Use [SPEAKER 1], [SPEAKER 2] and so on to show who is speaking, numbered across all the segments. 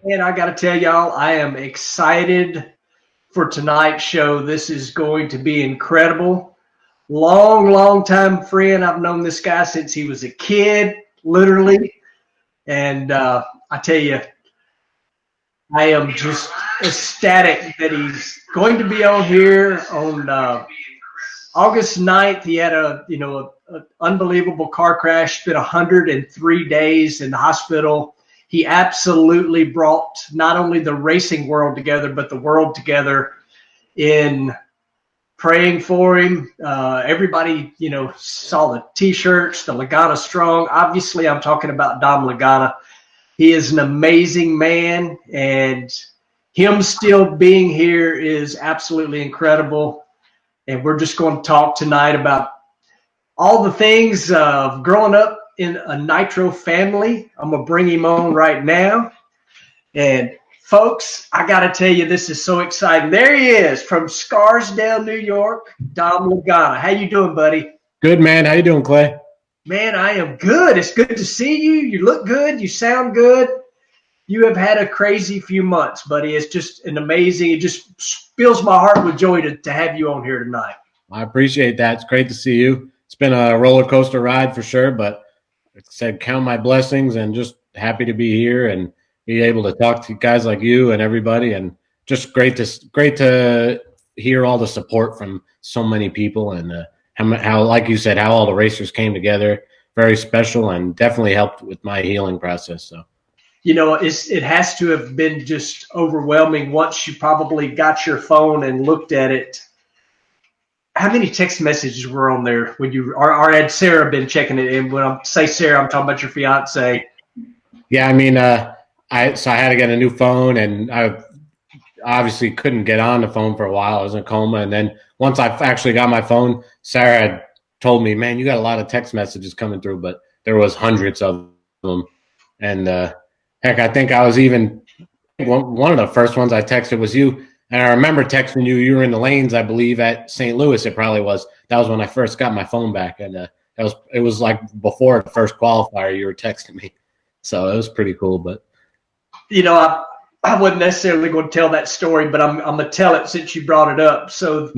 [SPEAKER 1] And I got to tell y'all, I am excited for tonight's show. This is going to be incredible. Long time friend. I've known this guy since he was a kid, literally. And I tell you, I am just ecstatic that he's going to be on here on August 9th. He had an unbelievable car crash, spent 103 days in the hospital. He absolutely brought not only the racing world together, but the world together in praying for him. Everybody, saw the T-shirts, the Lagana Strong. Obviously, I'm talking about Dom Lagana. He is an amazing man, and him still being here is absolutely incredible. And we're just going to talk tonight about all the things of growing up in a Nitro family. I'm going to bring him on right now. And folks, I got to tell you, this is so exciting. There he is from Scarsdale, New York, Dom Lagana. How you doing, buddy?
[SPEAKER 2] Good, man. How you doing, Clay?
[SPEAKER 1] Man, I am good. It's good to see you. You look good. You sound good. You have had a crazy few months, buddy. It's just an amazing. It just fills my heart with joy to have you on here tonight.
[SPEAKER 2] I appreciate that. It's great to see you. It's been a roller coaster ride for sure, but like I said, count my blessings and just happy to be here and be able to talk to guys like you and everybody, and just great to hear all the support from so many people, and how, like you said, how all the racers came together. Very special, and definitely helped with my healing process. So,
[SPEAKER 1] it has to have been just overwhelming once you probably got your phone and looked at it. How many text messages were on there when you, or had Sarah been checking it? And when I say Sarah, I'm talking about your fiance.
[SPEAKER 2] Yeah, I mean, I had to get a new phone, and I obviously couldn't get on the phone for a while. I was in a coma, and then once I actually got my phone, Sarah had told me, "Man, you got a lot of text messages coming through," but there was hundreds of them. And heck, I think I was even one of the first ones I texted was you. And I remember texting you. You were in the lanes, I believe, at St. Louis. It probably was. That was when I first got my phone back, and it was like before the first qualifier. You were texting me, so it was pretty cool. But
[SPEAKER 1] I wasn't necessarily going to tell that story, but I'm going to tell it since you brought it up. So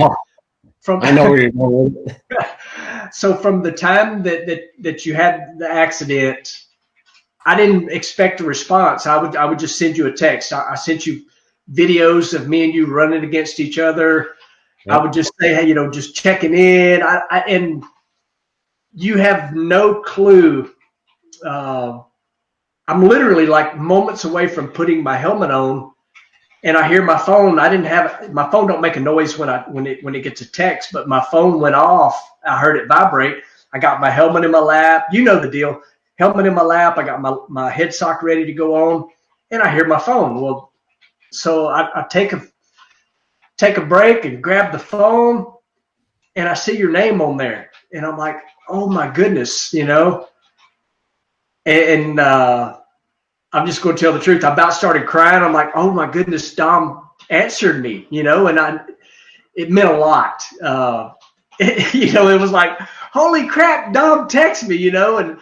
[SPEAKER 2] I know where you're going with it.
[SPEAKER 1] So from the time that you had the accident, I didn't expect a response. I would just send you a text. I sent you videos of me and you running against each other. Yep. I would just say, hey, just checking in. And you have no clue. I'm literally like moments away from putting my helmet on, and I hear my phone. My phone don't make a noise when it gets a text, but my phone went off. I heard it vibrate. I got my helmet in my lap. You know the deal. Helmet in my lap. I got my head sock ready to go on, and I hear my phone. Well, so I take a break and grab the phone, and I see your name on there, and I'm like, oh my goodness, And I'm just going to tell the truth. I about started crying. I'm like, oh my goodness, Dom answered me, and it meant a lot. It was like, holy crap, Dom texted me, and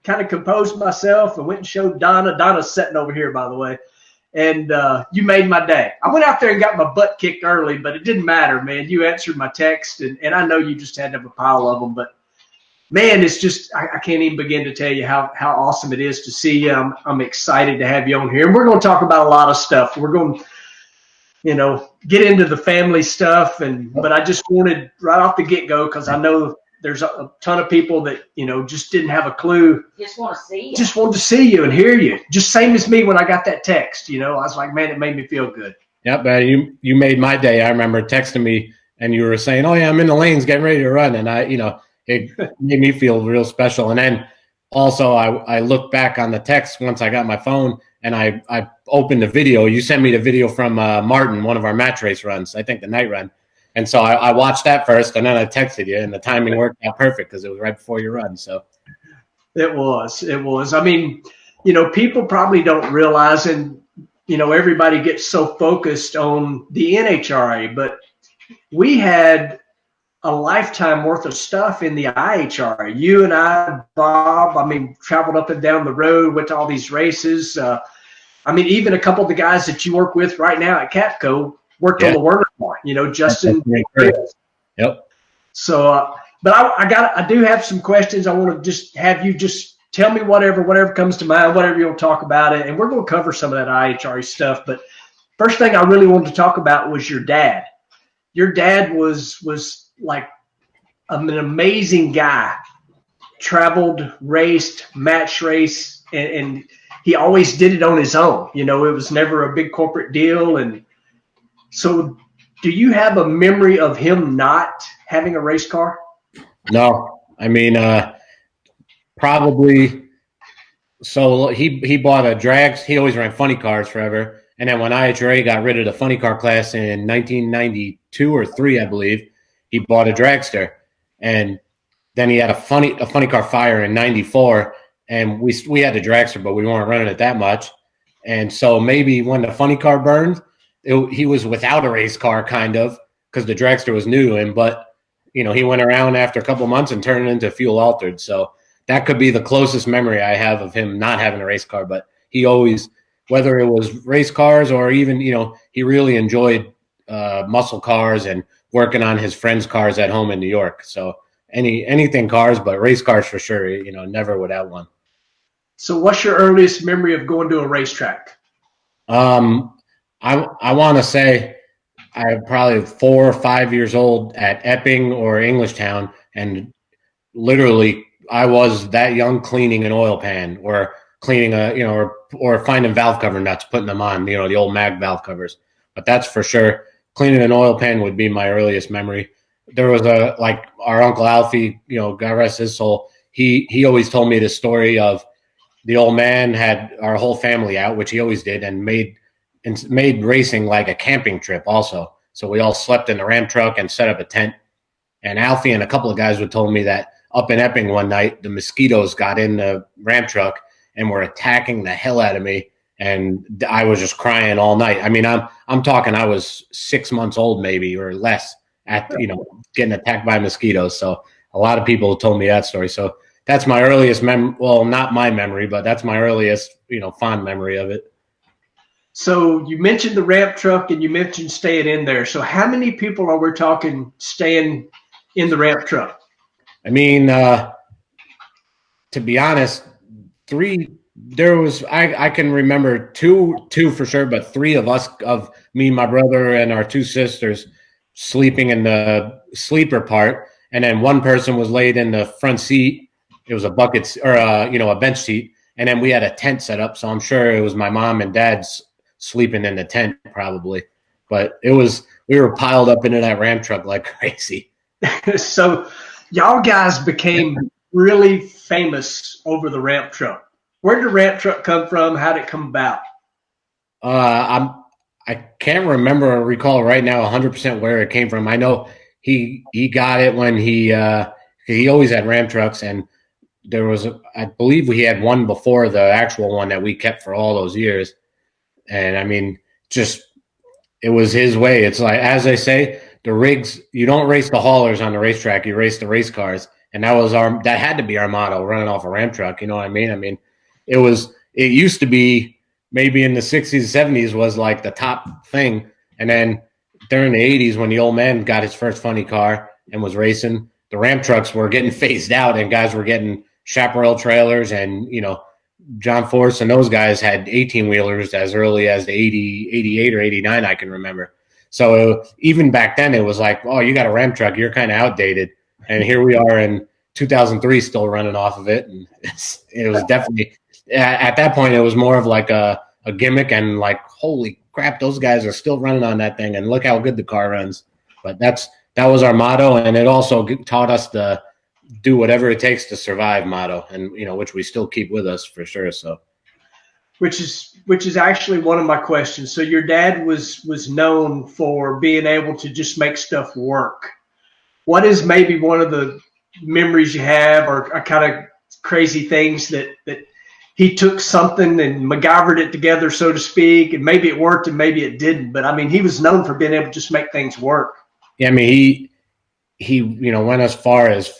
[SPEAKER 1] kind of composed myself and went and showed Donna. Donna's sitting over here, by the way. And you made my day. I went out there and got my butt kicked early, but it didn't matter, man. You answered my text, and I know you just had to have a pile of them, but man, it's just, I can't even begin to tell you how awesome it is to see you. I'm excited to have you on here. And we're going to talk about a lot of stuff. We're going to, get into the family stuff. But I just wanted right off the get-go, because I know there's a ton of people that, just didn't have a clue.
[SPEAKER 3] Just want to see you.
[SPEAKER 1] Just wanted to see you and hear you. Just same as me when I got that text. I was like, man, it made me feel good.
[SPEAKER 2] Yep, you made my day. I remember texting me, and you were saying, oh, yeah, I'm in the lanes getting ready to run. And it made me feel real special. And then also I looked back on the text once I got my phone, and I opened the video. You sent me the video from Martin, one of our match race runs, I think the night run. And so I watched that first, and then I texted you, and the timing worked out perfect because it was right before your run. So
[SPEAKER 1] it was. I mean, people probably don't realize, and, everybody gets so focused on the NHRA, but we had a lifetime worth of stuff in the IHRA. You and I, Bob, traveled up and down the road, went to all these races. I mean, even a couple of the guys that you work with right now at Capco worked on the Werner car, you know, Justin.
[SPEAKER 2] Yep.
[SPEAKER 1] So, but I do have some questions. I want to just have you just tell me whatever comes to mind, whatever you'll talk about it. And we're going to cover some of that IHRE stuff. But first thing I really wanted to talk about was your dad. Your dad was like an amazing guy, traveled, raced, match race, and he always did it on his own. You know, it was never a big corporate deal. And so do you have a memory of him not having a race car?
[SPEAKER 2] No, I mean, probably. So he bought a drag. He always ran funny cars forever. And then when IHRA got rid of the funny car class in 1992 or 3, I believe, he bought a dragster. And then he had a funny car fire in 94. And we had a dragster, but we weren't running it that much. And so maybe when the funny car burned, he was without a race car kind of, because the dragster was new to him. But, you know, he went around after a couple of months and turned it into fuel altered. So that could be the closest memory I have of him not having a race car. But he always, whether it was race cars or even, you know, he really enjoyed muscle cars and working on his friends' cars at home in New York. So anything cars, but race cars for sure, you know, never without one.
[SPEAKER 1] So what's your earliest memory of going to a racetrack?
[SPEAKER 2] I want to say I'm probably 4 or 5 years old at Epping or Englishtown, and literally I was that young cleaning an oil pan or cleaning or finding valve cover nuts, putting them on, you know, the old mag valve covers. But that's for sure. Cleaning an oil pan would be my earliest memory. There was our Uncle Alfie, you know, God rest his soul. He always told me the story of the old man had our whole family out, which he always did, and made racing like a camping trip also. So we all slept in the Ram truck and set up a tent. And Alfie and a couple of guys would told me that up in Epping one night, the mosquitoes got in the Ram truck and were attacking the hell out of me. And I was just crying all night. I mean, I'm talking, I was 6 months old maybe or less getting attacked by mosquitoes. So a lot of people told me that story. So that's my earliest well, not my memory, but that's my earliest, you know, fond memory of it.
[SPEAKER 1] So you mentioned the ramp truck and you mentioned staying in there. So how many people are we talking staying in the ramp truck?
[SPEAKER 2] I mean, to be honest, 3. There was I can remember two for sure, but 3 of us, of me, my brother, and our 2 sisters, sleeping in the sleeper part, and then one person was laid in the front seat. It was a bucket or a bench seat, and then we had a tent set up. So I'm sure it was my mom and dad's sleeping in the tent probably, but we were piled up into that Ram truck like crazy.
[SPEAKER 1] So y'all guys became really famous over the ramp truck. Where did the ramp truck come from? How did it come about?
[SPEAKER 2] I can't remember or recall right now 100% where it came from. I know he got it when he always had Ram trucks, and there was I believe we had one before the actual one that we kept for all those years. And I mean, just it was his way. It's like, as they say, the rigs, you don't race the haulers on the racetrack, you race the race cars. And that had to be our motto, running off a Ram truck. You know what I mean? I mean, it used to be maybe in the 60s, 70s was like the top thing. And then during the 80s, when the old man got his first funny car and was racing, the Ram trucks were getting phased out and guys were getting chaparral trailers, and, you know, John Force and those guys had 18-wheelers as early as the 80, 88 or 89, I can remember. So even back then, it was like, oh, you got a Ram truck, you're kind of outdated. And here we are in 2003 still running off of it. And it was definitely, at that point, it was more of like a gimmick, and like, holy crap, those guys are still running on that thing, and look how good the car runs. But that was our motto, and it also taught us the do whatever it takes to survive motto, and, you know, which we still keep with us for sure. So
[SPEAKER 1] which is actually one of my questions. So your dad was known for being able to just make stuff work. What is maybe one of the memories you have, or kind of crazy things that he took something and MacGyvered it together, so to speak, and maybe it worked and maybe it didn't, but I mean, he was known for being able to just make things work.
[SPEAKER 2] Yeah, I mean, he went as far as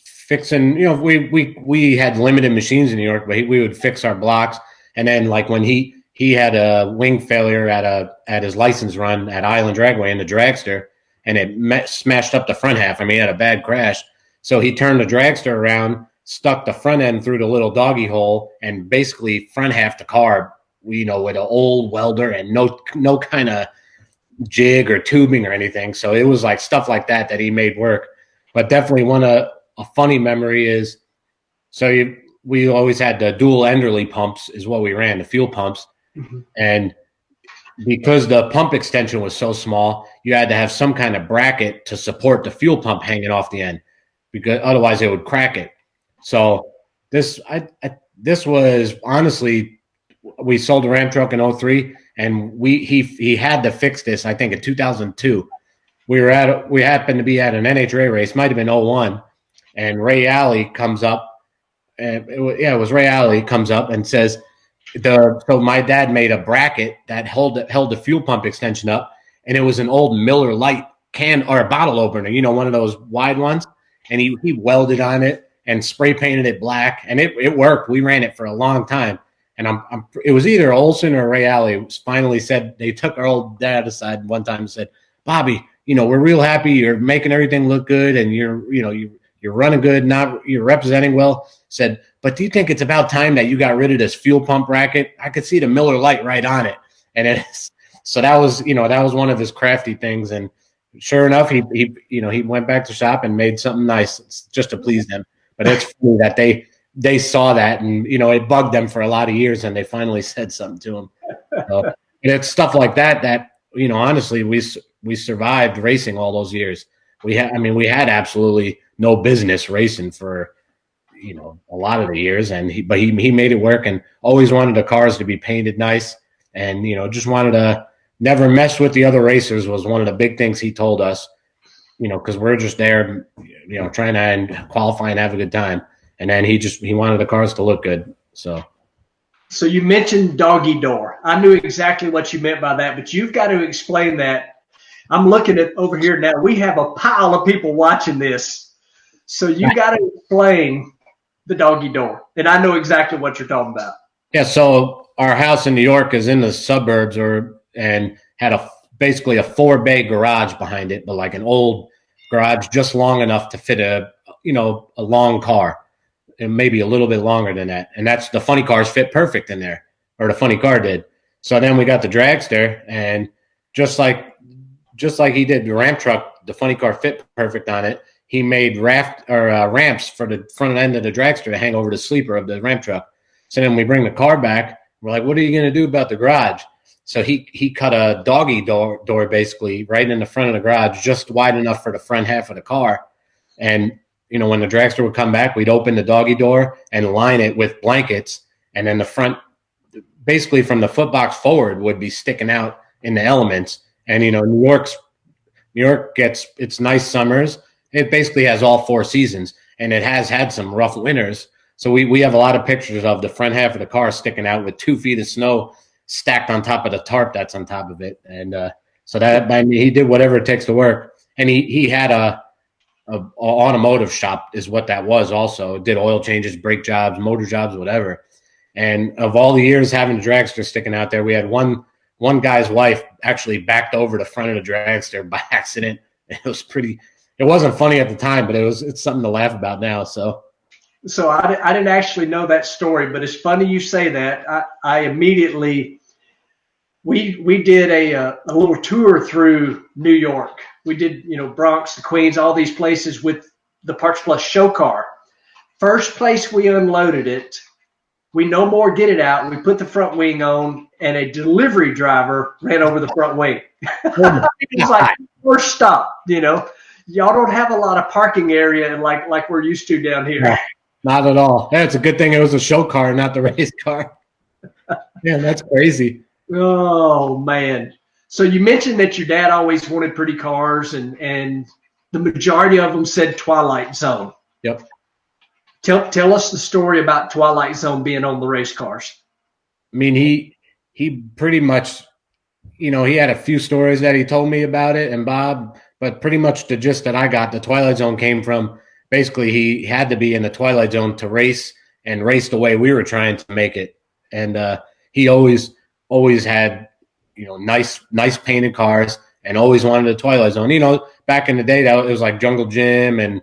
[SPEAKER 2] fixing, we had limited machines in New York, but we would fix our blocks. And then, like, when he he had a wing failure at his license run at Island Dragway in the dragster, and it smashed up the front half. I mean, he had a bad crash. So he turned the dragster around, stuck the front end through the little doggy hole, and basically front half the car, with an old welder and no kind of jig or tubing or anything. So it was like stuff like that he made work. But definitely a funny memory is, we always had the dual Enderley pumps is what we ran, the fuel pumps. Mm-hmm. And because the pump extension was so small, you had to have some kind of bracket to support the fuel pump hanging off the end, because otherwise it would crack it. So this was honestly, we sold the Ram truck in 2003, and he had to fix this, I think, in 2002. We happened to be at an NHRA race, might have been 2001, and Ray Alley comes up, and it was Ray Alley comes up and says, so my dad made a bracket that held the fuel pump extension up, and it was an old Miller Lite can or a bottle opener, one of those wide ones, and he welded on it and spray painted it black, and it worked. We ran it for a long time, and it was either Olson or Ray Alley finally said, they took our old dad aside one time and said, Bobby, we're real happy you're making everything look good, and you're running good, you're representing well. Said, but do you think it's about time that you got rid of this fuel pump bracket? I could see the Miller Lite right on it. And so that was one of his crafty things. And sure enough, he went back to shop and made something nice just to please them. But it's funny that they saw that, and, it bugged them for a lot of years, and they finally said something to him. So, and it's stuff like that, honestly, we survived racing all those years. We had absolutely no business racing for, a lot of the years, and he made it work, and always wanted the cars to be painted nice, and just wanted to never mess with the other racers was one of the big things he told us, because we're just there, trying to qualify and have a good time, and then he wanted the cars to look good. So
[SPEAKER 1] you mentioned doggy door. I knew exactly what you meant by that, but you've got to explain that. I'm looking at over here now. We have a pile of people watching this, so you got to explain the doggy door, and I know exactly what you're talking about.
[SPEAKER 2] Yeah, so our house in New York is in the suburbs, and had basically a 4-bay garage behind it, but like an old garage, just long enough to fit a long car, and maybe a little bit longer than that. And that's the funny cars fit perfect in there, or the funny car did. So then we got the dragster, and just like he did the Ram truck, the funny car fit perfect on it. He made ramps for the front end of the dragster to hang over the sleeper of the Ram truck. So then we bring the car back. We're like, what are you going to do about the garage? So he cut a doggy door basically right in the front of the garage, just wide enough for the front half of the car. And, when the dragster would come back, we'd open the doggy door and line it with blankets. And then the front, basically from the footbox forward, would be sticking out in the elements. And, New York gets its nice summers. It basically has all 4 seasons, and it has had some rough winters. So we have a lot of pictures of the front half of the car sticking out with 2 feet of snow stacked on top of the tarp that's on top of it. And so he did whatever it takes to work. And he had a automotive shop is what that was also. Did oil changes, brake jobs, motor jobs, whatever. And of all the years having the dragster sticking out there, we had one guy's wife actually backed over the front of the dragster by accident. It wasn't funny at the time, but it's something to laugh about now. So
[SPEAKER 1] I didn't actually know that story, but it's funny you say that. I immediately we did a little tour through New York. We did Bronx, the Queens, all these places with the Parts Plus show car. First place we unloaded it, we no more get it out. We put the front wing on, and a delivery driver ran over the front wing. It was like first stop, Y'all don't have a lot of parking area like we're used to down here.
[SPEAKER 2] No, not at all. Yeah, it's a good thing it was a show car, not the race car. Yeah, that's crazy.
[SPEAKER 1] Oh, man. So you mentioned that your dad always wanted pretty cars, and the majority of them said Twilight Zone.
[SPEAKER 2] Yep.
[SPEAKER 1] Tell us the story about Twilight Zone being on the race cars.
[SPEAKER 2] I mean, he pretty much, he had a few stories that he told me about it, and Bob, but pretty much the gist that I got, the Twilight Zone came from basically he had to be in the Twilight Zone to race, and race the way we were trying to make it. And he always always had, nice painted cars and always wanted a Twilight Zone. Back in the day, it was like Jungle Jim and,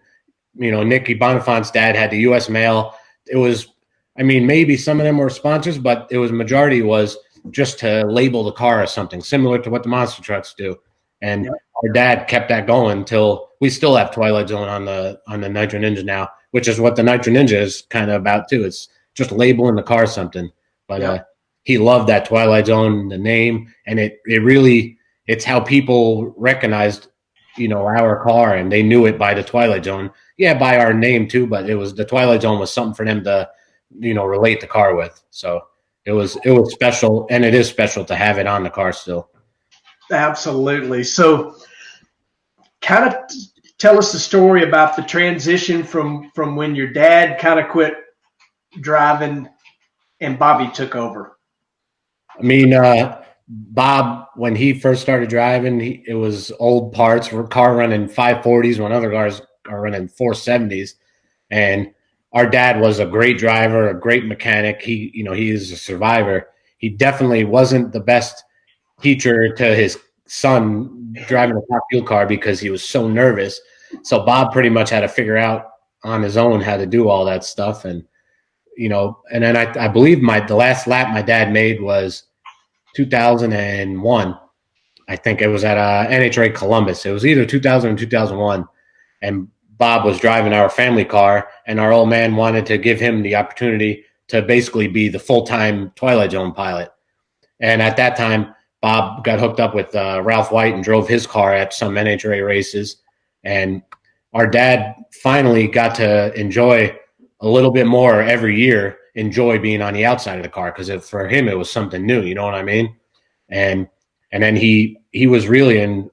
[SPEAKER 2] Nicky Bonifont's dad had the U.S. Mail. It was, maybe some of them were sponsors, but it was majority was just to label the car as something similar to what the monster trucks do. And our dad kept that going until we still have Twilight Zone on the Nitro Ninja now, which is what the Nitro Ninja is kind of about too. It's just labeling the car something. But he loved that Twilight Zone, the name, and it really, it's how people recognized, our car, and they knew it by the Twilight Zone. Yeah, by our name too, but it was the Twilight Zone was something for them to, relate the car with. So it was special, and it is special to have it on the car still.
[SPEAKER 1] Absolutely. So kind of tell us the story about the transition from when your dad kind of quit driving and Bobby took over.
[SPEAKER 2] Bob, when he first started driving, it was old parts. Car running 540s when other cars are running 470s. And our dad was a great driver, a great mechanic. He is a survivor. He definitely wasn't the best teacher to his son driving a top fuel car because he was so nervous. So Bob pretty much had to figure out on his own how to do all that stuff. And, and then I believe the last lap my dad made was 2001. I think it was at NHRA Columbus. It was either 2000 or 2001. And Bob was driving our family car, and our old man wanted to give him the opportunity to basically be the full-time Twilight Zone pilot. And at that time, Bob got hooked up with Ralph White and drove his car at some NHRA races. And our dad finally got to enjoy a little bit more every year, enjoy being on the outside of the car, because for him it was something new, you know what I mean? And then he was really an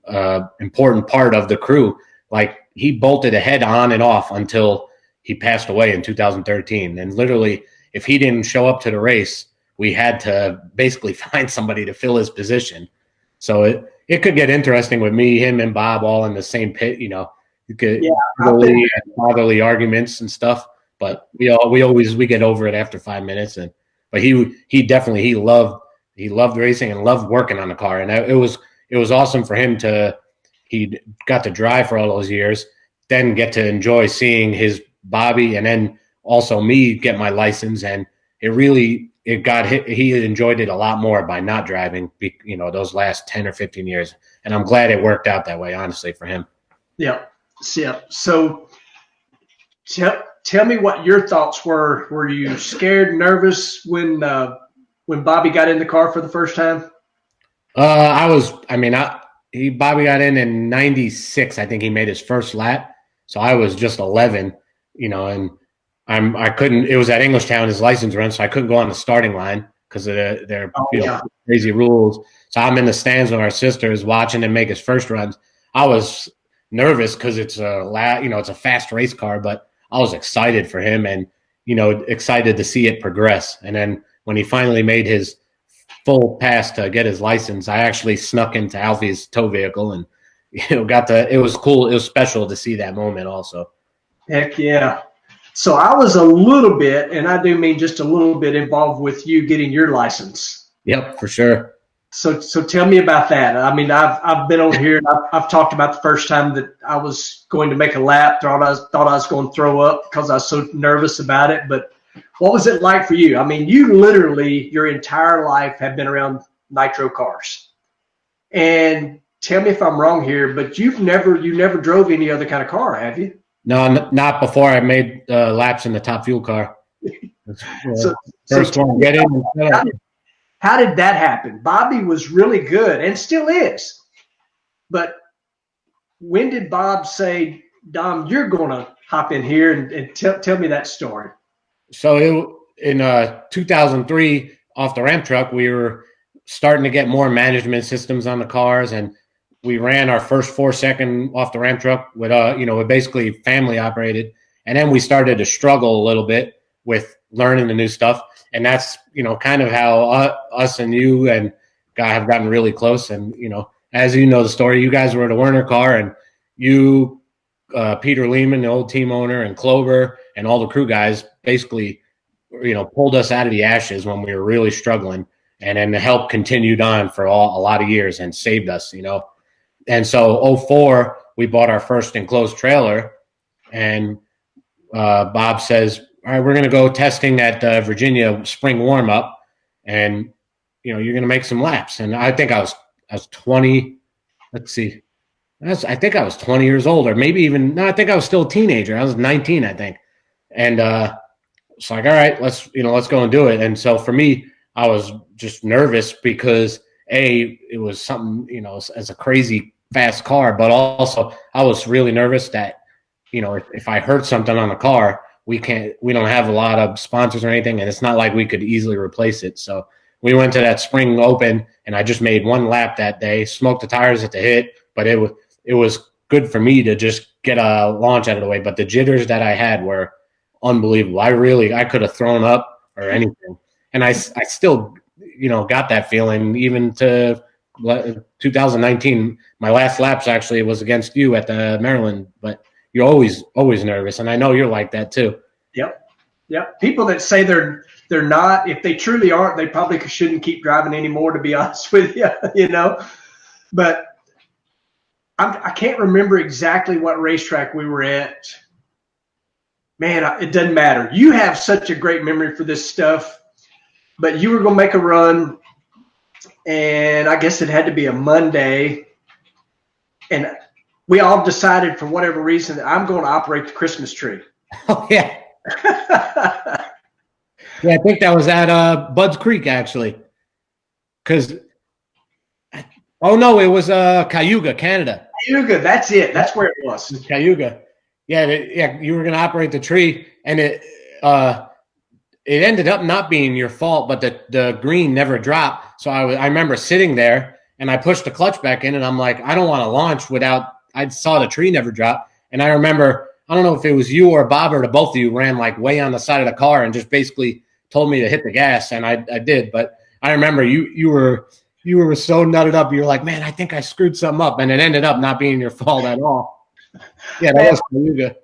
[SPEAKER 2] important part of the crew. Like, he bolted ahead on and off until he passed away in 2013. And literally, if he didn't show up to the race, we had to basically find somebody to fill his position. So it could get interesting with me, him, and Bob all in the same pit. You could fatherly arguments and stuff. But we get over it after 5 minutes. But he loved racing and loved working on the car, and it was awesome for him he got to drive for all those years, then get to enjoy seeing his Bobby, and then also me get my license, and he enjoyed it a lot more by not driving, those last 10 or 15 years, and I'm glad it worked out that way, honestly, for him.
[SPEAKER 1] Yeah. So tell me what your thoughts were. Were you scared, nervous when Bobby got in the car for the first time? Bobby got in 96. I think he made his first lap. So I was just 11, and I couldn't, it was at Englishtown, his license run, so I couldn't go on the starting line because of their crazy rules. So I'm in the stands with our sisters watching him make his first runs. I was nervous because it's a fast race car, but I was excited for him and, excited to see it progress. And then when he finally made his full pass to get his license, I actually snuck into Alfie's tow vehicle and, it was cool. It was special to see that moment also. Heck yeah. So I was a little bit, and I do mean just a little bit, involved with you getting your license.
[SPEAKER 2] Yep, for sure.
[SPEAKER 1] So tell me about that. I've been on here and I've talked about the first time that I was going to make a lap. Thought I was going to throw up because I was so nervous about it. But what was it like for you? You literally your entire life have been around nitro cars. And tell me if I'm wrong here, but you never drove any other kind of car, have you?
[SPEAKER 2] No, not before I made laps in the top fuel car. First one, get in.
[SPEAKER 1] How did that happen? Bobby was really good and still is. But when did Bob say, Dom, you're going to hop in here and tell me that story?
[SPEAKER 2] So in 2003, off the ramp truck, we were starting to get more management systems on the cars, and we ran our first 4-second off the ramp truck with with basically family operated, and then we started to struggle a little bit with learning the new stuff, and that's kind of how us and you and Guy have gotten really close. And as you know the story, you guys were at a Werner car, and you, Peter Lehman, the old team owner, and Clover and all the crew guys basically pulled us out of the ashes when we were really struggling. And then the help continued on for a lot of years and saved us, you know. And so 04, we bought our first enclosed trailer, and Bob says, all right, we're going to go testing at Virginia spring warm up, and, you know, you're going to make some laps. And I think I was 20. Let's see. I think I was 20 years old, or maybe even, no, I think I was still a teenager. I was 19, I think. And it's like, all right, let's go and do it. And so for me, I was just nervous because it was something, you know, as a crazy fast car, but also I was really nervous that, you know, if I hurt something on the car, we don't have a lot of sponsors or anything, and it's not like we could easily replace it. So we went to that spring open, and I just made one lap that day, smoked the tires at the hit, but it was good for me to just get a launch out of the way. But the jitters that I had were unbelievable. I could have thrown up or anything. And I still, you know, got that feeling even to 2019. My last laps actually was against you at the Maryland, but you're always nervous. And I know you're like that too. Yep. People that say
[SPEAKER 1] they're not, if they truly aren't, they probably shouldn't keep driving anymore, to be honest with you, you know. But I can't remember exactly what racetrack we were at. Man, it doesn't matter. You have such a great memory for this stuff. But you were going to make a run, and I guess it had to be a Monday. And we all decided, for whatever reason, that I'm going to operate the Christmas tree.
[SPEAKER 2] Oh, yeah. Yeah, I think that was at Bud's Creek, actually. Oh, no, it was Cayuga, Canada.
[SPEAKER 1] Cayuga, that's it. That's where it was.
[SPEAKER 2] Cayuga. Yeah, you were going to operate the tree, and it ended up not being your fault, but the green never dropped. So I remember sitting there, and I pushed the clutch back in, and I'm like, I don't want to launch without – I saw the tree never drop. And I remember, I don't know if it was you or Bob or the both of you ran like way on the side of the car and just basically told me to hit the gas, and I did. But I remember you were so nutted up. You were like, man, I think I screwed something up, and it ended up not being your fault at all. Yeah, that was Cayuga.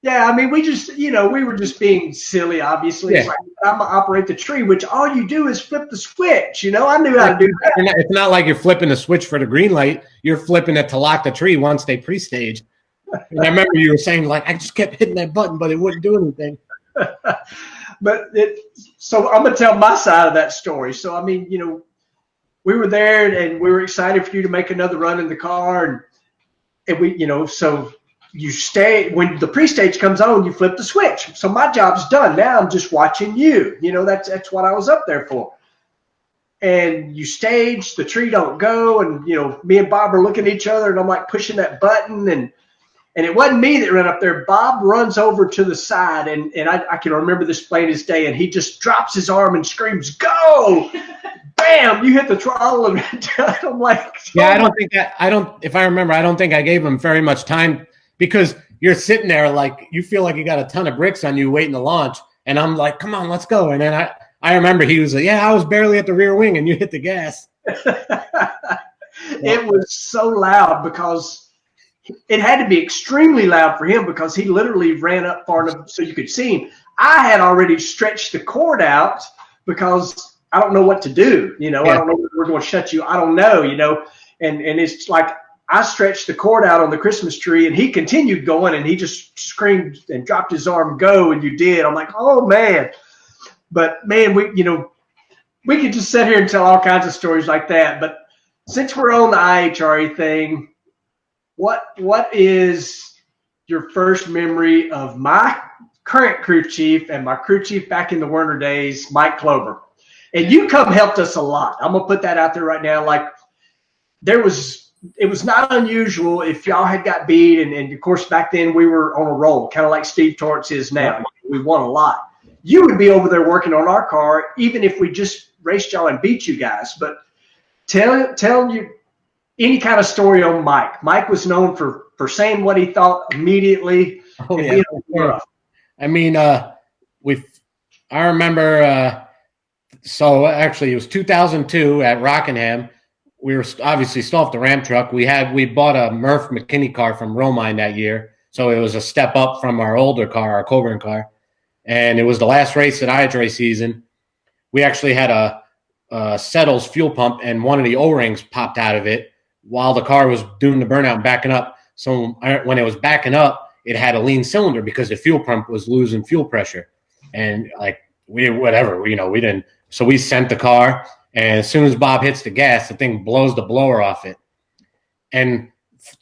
[SPEAKER 1] Yeah, I mean, we were just being silly, obviously.
[SPEAKER 2] Yeah.
[SPEAKER 1] It's like, I'm going to operate the tree, which all you do is flip the switch. You know, I knew how to do that.
[SPEAKER 2] It's not like you're flipping the switch for the green light. You're flipping it to lock the tree once they pre-stage. And I remember you were saying, like, I just kept hitting that button, but it wouldn't do anything.
[SPEAKER 1] So I'm going to tell my side of that story. So, I mean, you know, we were there, and we were excited for you to make another run in the car. And we, you know, so you stay, when the pre-stage comes on, you flip the switch. So my job's done. Now I'm just watching you. You know, that's what I was up there for. And you stage, the tree don't go, and, you know, me and Bob are looking at each other, and I'm like pushing that button, and it wasn't me that ran up there. Bob runs over to the side, and I can remember this plain as day, and he just drops his arm and screams, "Go!" Bam! You hit the throttle, and I'm like,
[SPEAKER 2] yeah, if I remember, I don't think I gave him very much time, because you're sitting there like you feel like you got a ton of bricks on you waiting to launch, and I'm like, come on, let's go. And then I remember he was like, yeah, I was barely at the rear wing, and you hit the gas.
[SPEAKER 1] It was so loud because it had to be extremely loud for him, because he literally ran up far enough so you could see him. I had already stretched the cord out because I don't know what to do. You know, yeah. I don't know if we're going to shut you. I don't know, you know, and it's like I stretched the cord out on the Christmas tree, and he continued going, and he just screamed and dropped his arm, "Go," and you did. I'm like, oh, man. But, man, we could just sit here and tell all kinds of stories like that. But since we're on the IHRA thing, what is your first memory of my current crew chief and my crew chief back in the Werner days, Mike Klober? And you helped us a lot. I'm going to put that out there right now. Like, it was not unusual if y'all had got beat. And of course, back then we were on a roll, kind of like Steve Torrance is now. We won a lot. You would be over there working on our car, even if we just raced y'all and beat you guys. But tell you any kind of story on Mike. Mike was known for saying what he thought immediately.
[SPEAKER 2] Oh, yeah. I mean, I remember, so actually it was 2002 at Rockingham. We were obviously still off the Ram truck. We bought a Murph McKinney car from Romine that year. So it was a step up from our older car, our Coburn car. And it was the last race at IHRA season. We actually had Settles fuel pump, and one of the O-rings popped out of it while the car was doing the burnout and backing up. So when it was backing up, it had a lean cylinder because the fuel pump was losing fuel pressure. And like we didn't. So we sent the car, and as soon as Bob hits the gas, the thing blows the blower off it. And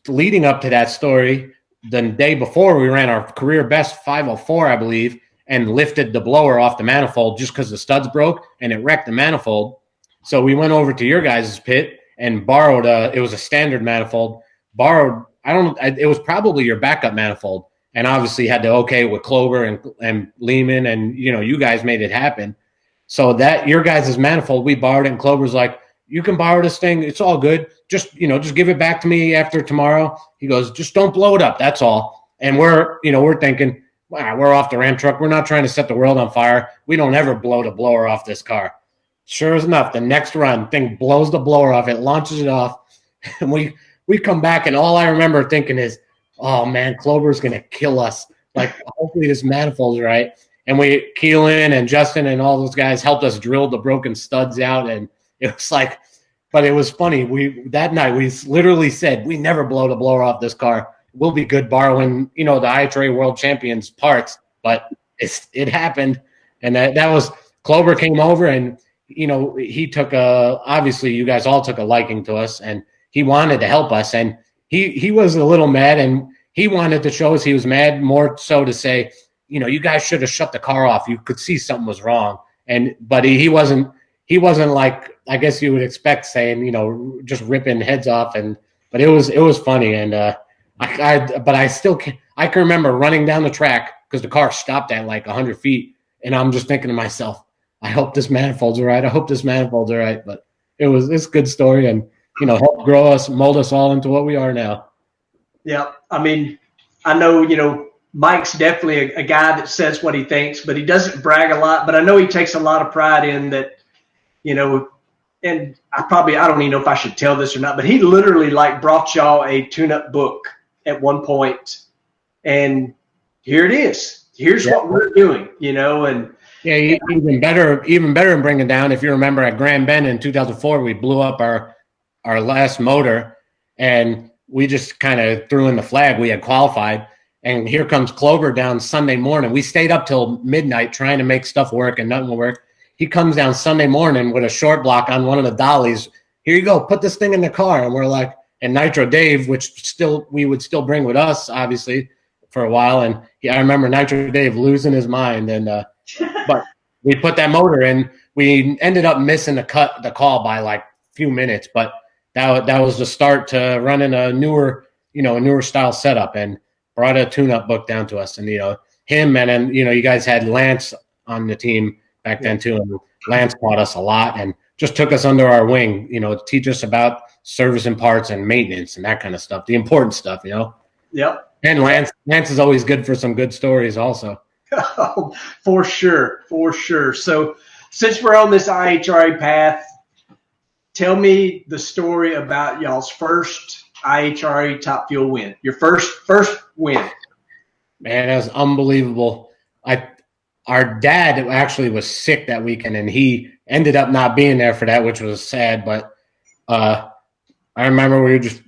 [SPEAKER 2] leading up to that story, the day before we ran our career best 504, I believe, and lifted the blower off the manifold just because the studs broke and it wrecked the manifold. So we went over to your guys' pit and borrowed it was a standard manifold, it was probably your backup manifold, and obviously had to okay with Clover and Lehman, and you guys made it happen. So that your guys' manifold, we borrowed it, and Clover's like, you can borrow this thing, it's all good. Just give it back to me after tomorrow. He goes, just don't blow it up, that's all. And we're thinking, wow, we're off the Ram truck. We're not trying to set the world on fire. We don't ever blow the blower off this car. Sure as enough, the next run, thing blows the blower off. It launches it off. And we come back, and all I remember thinking is, oh, man, Clover's going to kill us. Like, hopefully this manifold's right. And Keelan and Justin and all those guys helped us drill the broken studs out. And it was like, but it was funny. That night, we literally said, we never blow the blower off this car. We'll be good borrowing, the Ihra World Champions parts, but it happened. And that was, Clover came over, and, he took obviously you guys all took a liking to us, and he wanted to help us. And he was a little mad, and he wanted to show us he was mad, more so to say, you guys should have shut the car off. You could see something was wrong. But he wasn't like, I guess you would expect, saying, just ripping heads off. But it was funny. And, I can remember running down the track because the car stopped at like 100 feet, and I'm just thinking to myself, I hope this manifold's all right. I hope this manifold's all right. But it's a good story, and helped grow us, mold us all into what we are now. Yeah,
[SPEAKER 1] I mean, I know Mike's definitely a guy that says what he thinks, but he doesn't brag a lot. But I know he takes a lot of pride in that, and I don't even know if I should tell this or not, but he literally brought y'all a tune-up book at one point, and here it is. Here's what we're doing, and
[SPEAKER 2] even better in bringing down. If you remember at Grand Bend in 2004, we blew up our last motor, and we just kind of threw in the flag. We had qualified, and here comes Clover down Sunday morning. We stayed up till midnight trying to make stuff work, and nothing will work. He comes down Sunday morning with a short block on one of the dollies. Here you go, put this thing in the car, and we're like. And Nitro Dave, which we would still bring with us, obviously, for a while. And I remember Nitro Dave losing his mind. And but we put that motor in. We ended up missing the call by like a few minutes. But that was the start to running a newer style setup, and brought a tune-up book down to us. And him, and then you guys had Lance on the team back then too. And Lance taught us a lot and just took us under our wing, to teach us about service and parts and maintenance and that kind of stuff, the important stuff,
[SPEAKER 1] Yep.
[SPEAKER 2] And Lance is always good for some good stories also.
[SPEAKER 1] For sure. So since we're on this IHRA path, tell me the story about y'all's first IHRA Top Fuel win. Your first win.
[SPEAKER 2] Man, that was unbelievable. Our dad actually was sick that weekend, and he ended up not being there for that, which was sad. But I remember we were just,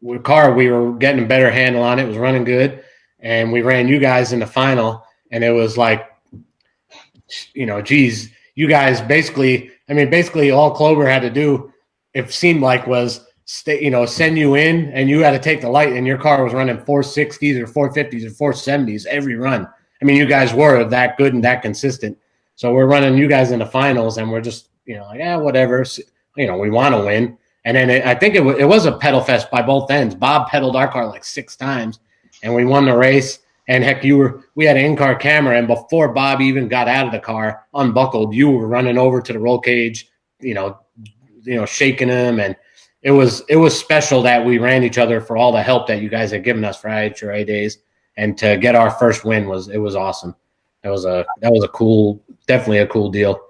[SPEAKER 2] with car, we were getting a better handle on it. It was running good. And we ran you guys in the final. And it was like, geez, you guys basically all Clover had to do, it seemed like, was send you in, and you had to take the light, and your car was running 460s or 450s or 470s every run. I mean, you guys were that good and that consistent. So we're running you guys in the finals, and we're just, whatever. We want to win. And then I think it was a pedal fest by both ends. Bob pedaled our car like 6 times, and we won the race. And heck, we had an in-car camera, and before Bob even got out of the car, unbuckled, you were running over to the roll cage, shaking him. And it was special that we ran each other for all the help that you guys had given us for IHRA days. And to get our first win was awesome. That was definitely a cool deal.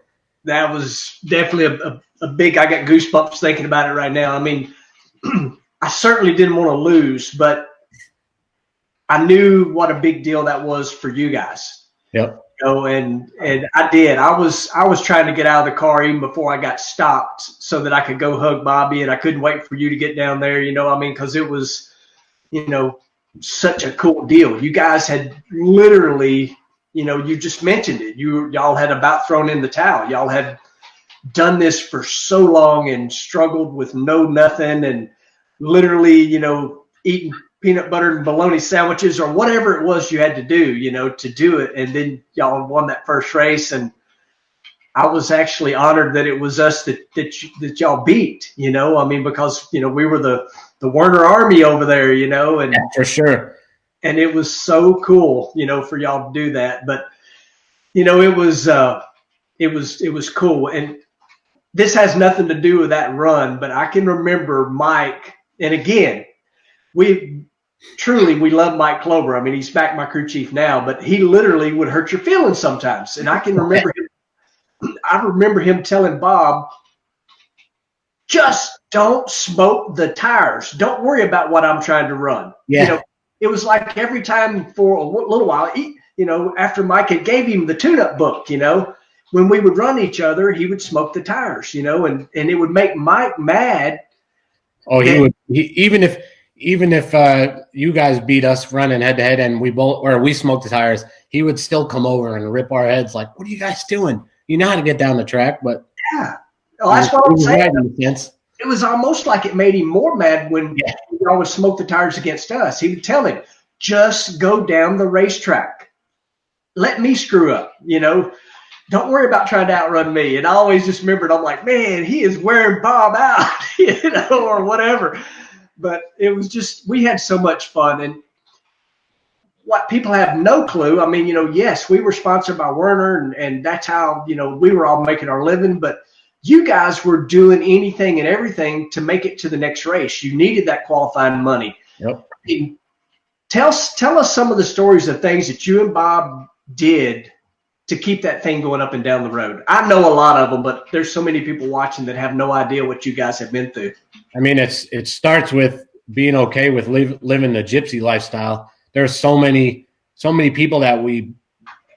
[SPEAKER 1] That was definitely a big, I got goosebumps thinking about it right now. I mean, I certainly didn't want to lose, but I knew what a big deal that was for you guys.
[SPEAKER 2] Yep.
[SPEAKER 1] And I did. I was trying to get out of the car even before I got stopped so that I could go hug Bobby, and I couldn't wait for you to get down there. Because it was, such a cool deal. You guys had literally, you just mentioned it. Y'all had about thrown in the towel. Y'all had done this for so long and struggled with nothing, and literally, eating peanut butter and bologna sandwiches or whatever it was you had to do, to do it. And then y'all won that first race. And I was actually honored that it was us that y'all beat, because, we were the Werner Army over there, and
[SPEAKER 2] yeah, for sure.
[SPEAKER 1] And it was so cool, for y'all to do that. But, it was cool. And this has nothing to do with that run, but I can remember Mike. And again, we love Mike Clover. I mean, he's back my crew chief now, but he literally would hurt your feelings sometimes. And I can remember him telling Bob, just don't smoke the tires. Don't worry about what I'm trying to run.
[SPEAKER 2] Yeah.
[SPEAKER 1] It was like every time for a little while, after Mike had gave him the tune-up book, when we would run each other, he would smoke the tires, and it would make Mike mad.
[SPEAKER 2] Oh, even if you guys beat us running head to head and we smoked the tires, he would still come over and rip our heads like, what are you guys doing? You know how to get down the track, but
[SPEAKER 1] yeah. Well, that's what I'm saying. It was almost like it made him more mad when he always smoked the tires against us. He would tell him, just go down the racetrack. Let me screw up, Don't worry about trying to outrun me. And I always just remembered, I'm like, man, he is wearing Bob out, or whatever. But it was just, we had so much fun. And what people have no clue, I mean, yes, we were sponsored by Werner, and that's how, we were all making our living. But you guys were doing anything and everything to make it to the next race. You needed that qualifying money.
[SPEAKER 2] Yep.
[SPEAKER 1] I mean, tell us some of the stories of things that you and Bob did to keep that thing going up and down the road. I know a lot of them, but there's so many people watching that have no idea what you guys have been through.
[SPEAKER 2] I mean, it starts with being okay with living the gypsy lifestyle. There's so many people that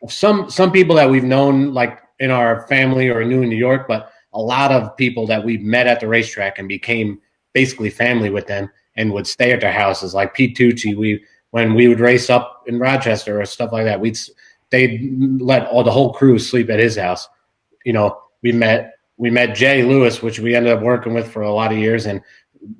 [SPEAKER 2] some people that we've known, like in our family or knew in New York, but a lot of people that we met at the racetrack and became basically family with them and would stay at their houses, like Pete Tucci. When we would race up in Rochester or stuff like that, they'd let the whole crew sleep at his house. We met Jay Lewis, which we ended up working with for a lot of years, and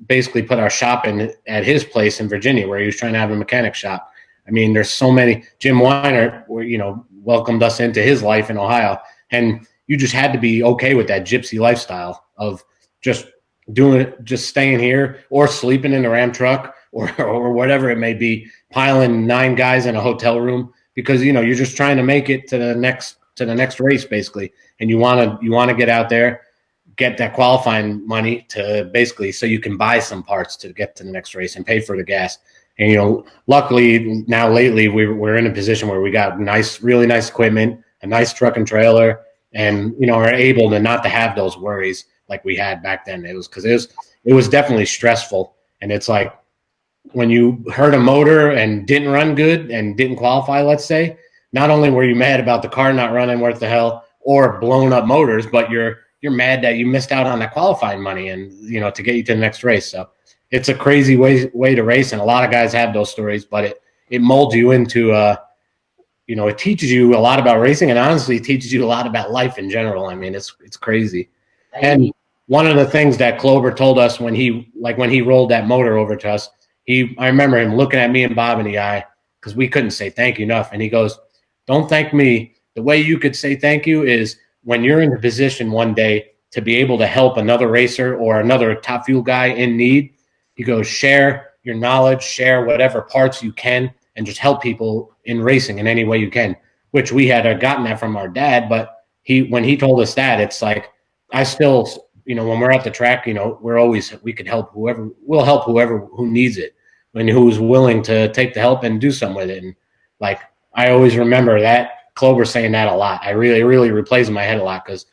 [SPEAKER 2] basically put our shop in at his place in Virginia, where he was trying to have a mechanic shop. I mean, there's so many. Jim Weiner, welcomed us into his life in Ohio, and you just had to be okay with that gypsy lifestyle of just staying here or sleeping in the Ram truck or whatever it may be, piling 9 guys in a hotel room because you're just trying to make it to the next race basically, and you want to get out there, get that qualifying money to basically so you can buy some parts to get to the next race and pay for the gas. And luckily now lately we're in a position where we got really nice equipment, a nice truck and trailer, and are able to not to have those worries like we had back then. It was definitely stressful, and it's like when you hurt a motor and didn't run good and didn't qualify, let's say, not only were you mad about the car not running worth the hell or blown up motors, but you're mad that you missed out on that qualifying money and to get you to the next race. So it's a crazy way to race, and a lot of guys have those stories, but it molds you into it teaches you a lot about racing, and honestly it teaches you a lot about life in general. I mean, it's crazy. And one of the things that Clover told us when he rolled that motor over to us, I remember him looking at me and Bob in the eye because we couldn't say thank you enough. And he goes, don't thank me. The way you could say thank you is when you're in a position one day to be able to help another racer or another Top Fuel guy in need. He goes, share your knowledge, share whatever parts you can, and just help people in racing in any way you can, which we had gotten that from our dad. But when he told us that, it's like, I still, when we're at the track, we could help whoever, we'll help whoever who needs it and who's willing to take the help and do something with it. And like, I always remember that Clover saying that a lot. I really, really replays in my head a lot, because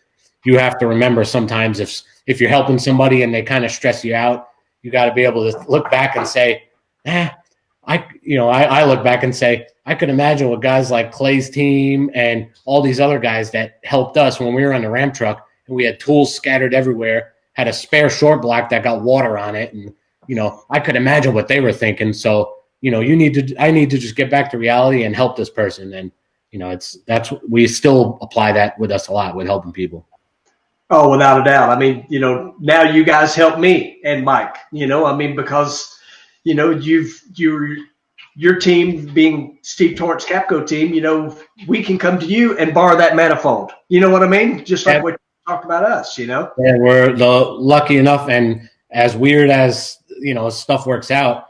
[SPEAKER 2] you have to remember sometimes if you're helping somebody and they kind of stress you out, you got to be able to look back and say, I look back and say, I could imagine what guys like Clay's team and all these other guys that helped us when we were on the Ram truck and we had tools scattered everywhere, had a spare short block that got water on it. And, I could imagine what they were thinking. So, I need to just get back to reality and help this person. And, we still apply that with us a lot with helping people.
[SPEAKER 1] Oh, without a doubt. I mean, now you guys help me and Mike, because, your team being Steve Torrance Capco team, we can come to you and borrow that manifold. You know what I mean? Just like what you talked about us, Yeah,
[SPEAKER 2] we're lucky enough. And as weird as, stuff works out,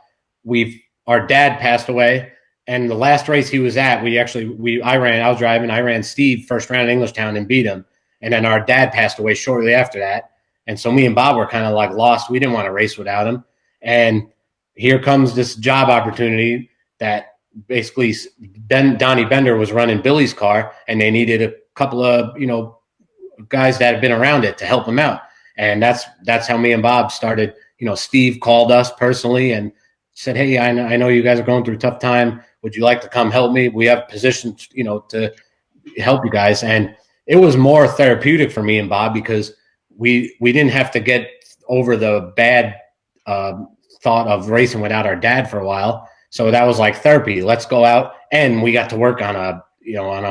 [SPEAKER 2] our dad passed away. And the last race he was at, I was driving, I ran Steve first round in Englishtown and beat him. And then our dad passed away shortly after that. And so me and Bob were kind of like lost. We didn't want to race without him. And here comes this job opportunity that basically Donnie Bender was running Billy's car, and they needed a couple of, guys that had been around it to help him out. And that's how me and Bob started. Steve called us personally and said, hey, I know you guys are going through a tough time. Would you like to come help me? We have positions, to help you guys. And it was more therapeutic for me and Bob because we didn't have to get over the bad thought of racing without our dad for a while. So that was like therapy. Let's go out, and we got to work on a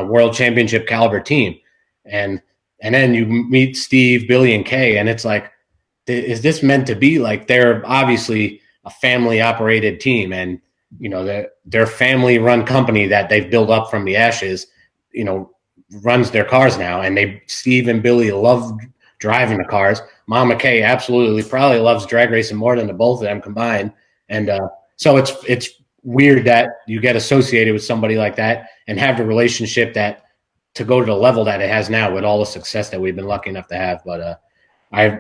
[SPEAKER 2] world championship caliber team. And then you meet Steve, Billy, and Kay, and it's like, is this meant to be? Like, they're obviously a family operated team, and their family run company that they've built up from the ashes, runs their cars now. And Steve and Billy love driving the cars. Mama Kay absolutely probably loves drag racing more than the both of them combined. And so it's weird that you get associated with somebody like that and have the relationship that to go to the level that it has now with all the success that we've been lucky enough to have. But I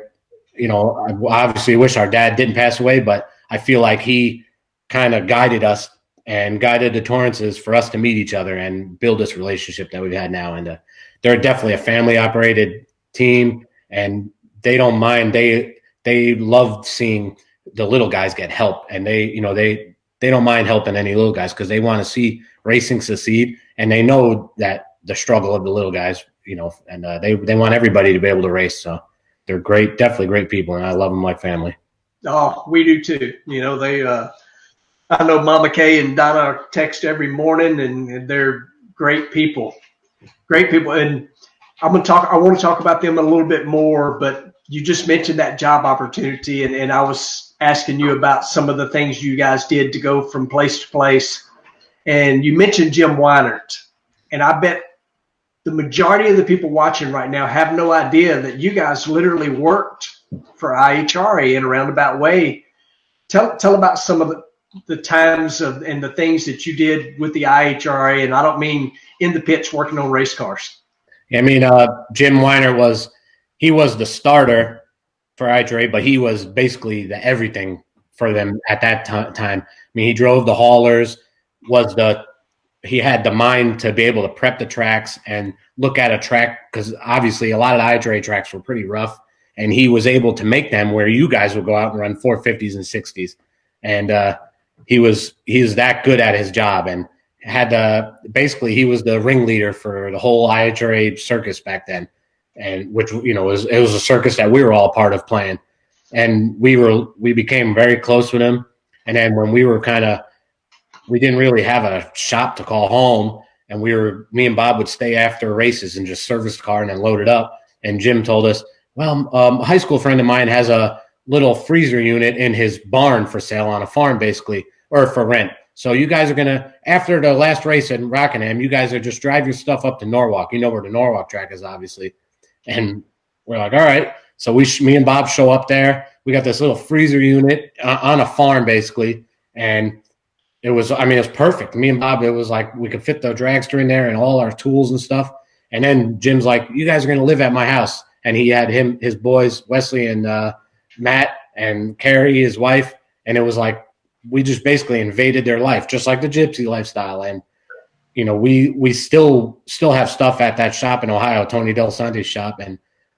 [SPEAKER 2] obviously wish our dad didn't pass away, but I feel like he kind of guided us and guided the Torrances for us to meet each other and build this relationship that we've had now. And they're definitely a family operated team, and they don't mind. They love seeing the little guys get help, and they don't mind helping any little guys because they want to see racing succeed, and they know that the struggle of the little guys, and they want everybody to be able to race. So they're great, definitely great people, and I love them like family.
[SPEAKER 1] Oh, we do too. I know Mama Kay and Donna text every morning, and they're great people. Great people. And I want to talk about them a little bit more, but you just mentioned that job opportunity, and I was asking you about some of the things you guys did to go from place to place. And you mentioned Jim Weinert, and I bet the majority of the people watching right now have no idea that you guys literally worked for IHRA in a roundabout way. Tell about some of the times and the things that you did with the IHRA, and I don't mean in the pits working on race cars.
[SPEAKER 2] I mean, Jim Weiner was the starter for IHRA, but he was basically the everything for them at that time. I mean, he drove the haulers, he had the mind to be able to prep the tracks and look at a track, because obviously a lot of the IHRA tracks were pretty rough, and he was able to make them where you guys would go out and run 450s and 60s. And he was that good at his job, and basically he was the ringleader for the whole IHRA circus back then, and which it was a circus that we were all part of playing, and we became very close with him. And then when we didn't really have a shop to call home, and me and Bob would stay after races and just service the car and then load it up. And Jim told us, well, a high school friend of mine has a little freezer unit in his barn for sale on a farm, basically, or for rent. So you guys are going to, after the last race in Rockingham, you guys are just drive your stuff up to Norwalk. You know where the Norwalk track is, obviously. And we're like, all right. So me and Bob show up there. We got this little freezer unit on a farm, basically. And it was perfect. Me and Bob, it was like we could fit the dragster in there and all our tools and stuff. And then Jim's like, you guys are going to live at my house. And he had his boys, Wesley and Matt and Carrie, his wife. And it was like, we just basically invaded their life, just like the gypsy lifestyle. And, we still have stuff at that shop in Ohio, Tony Del Sante's shop.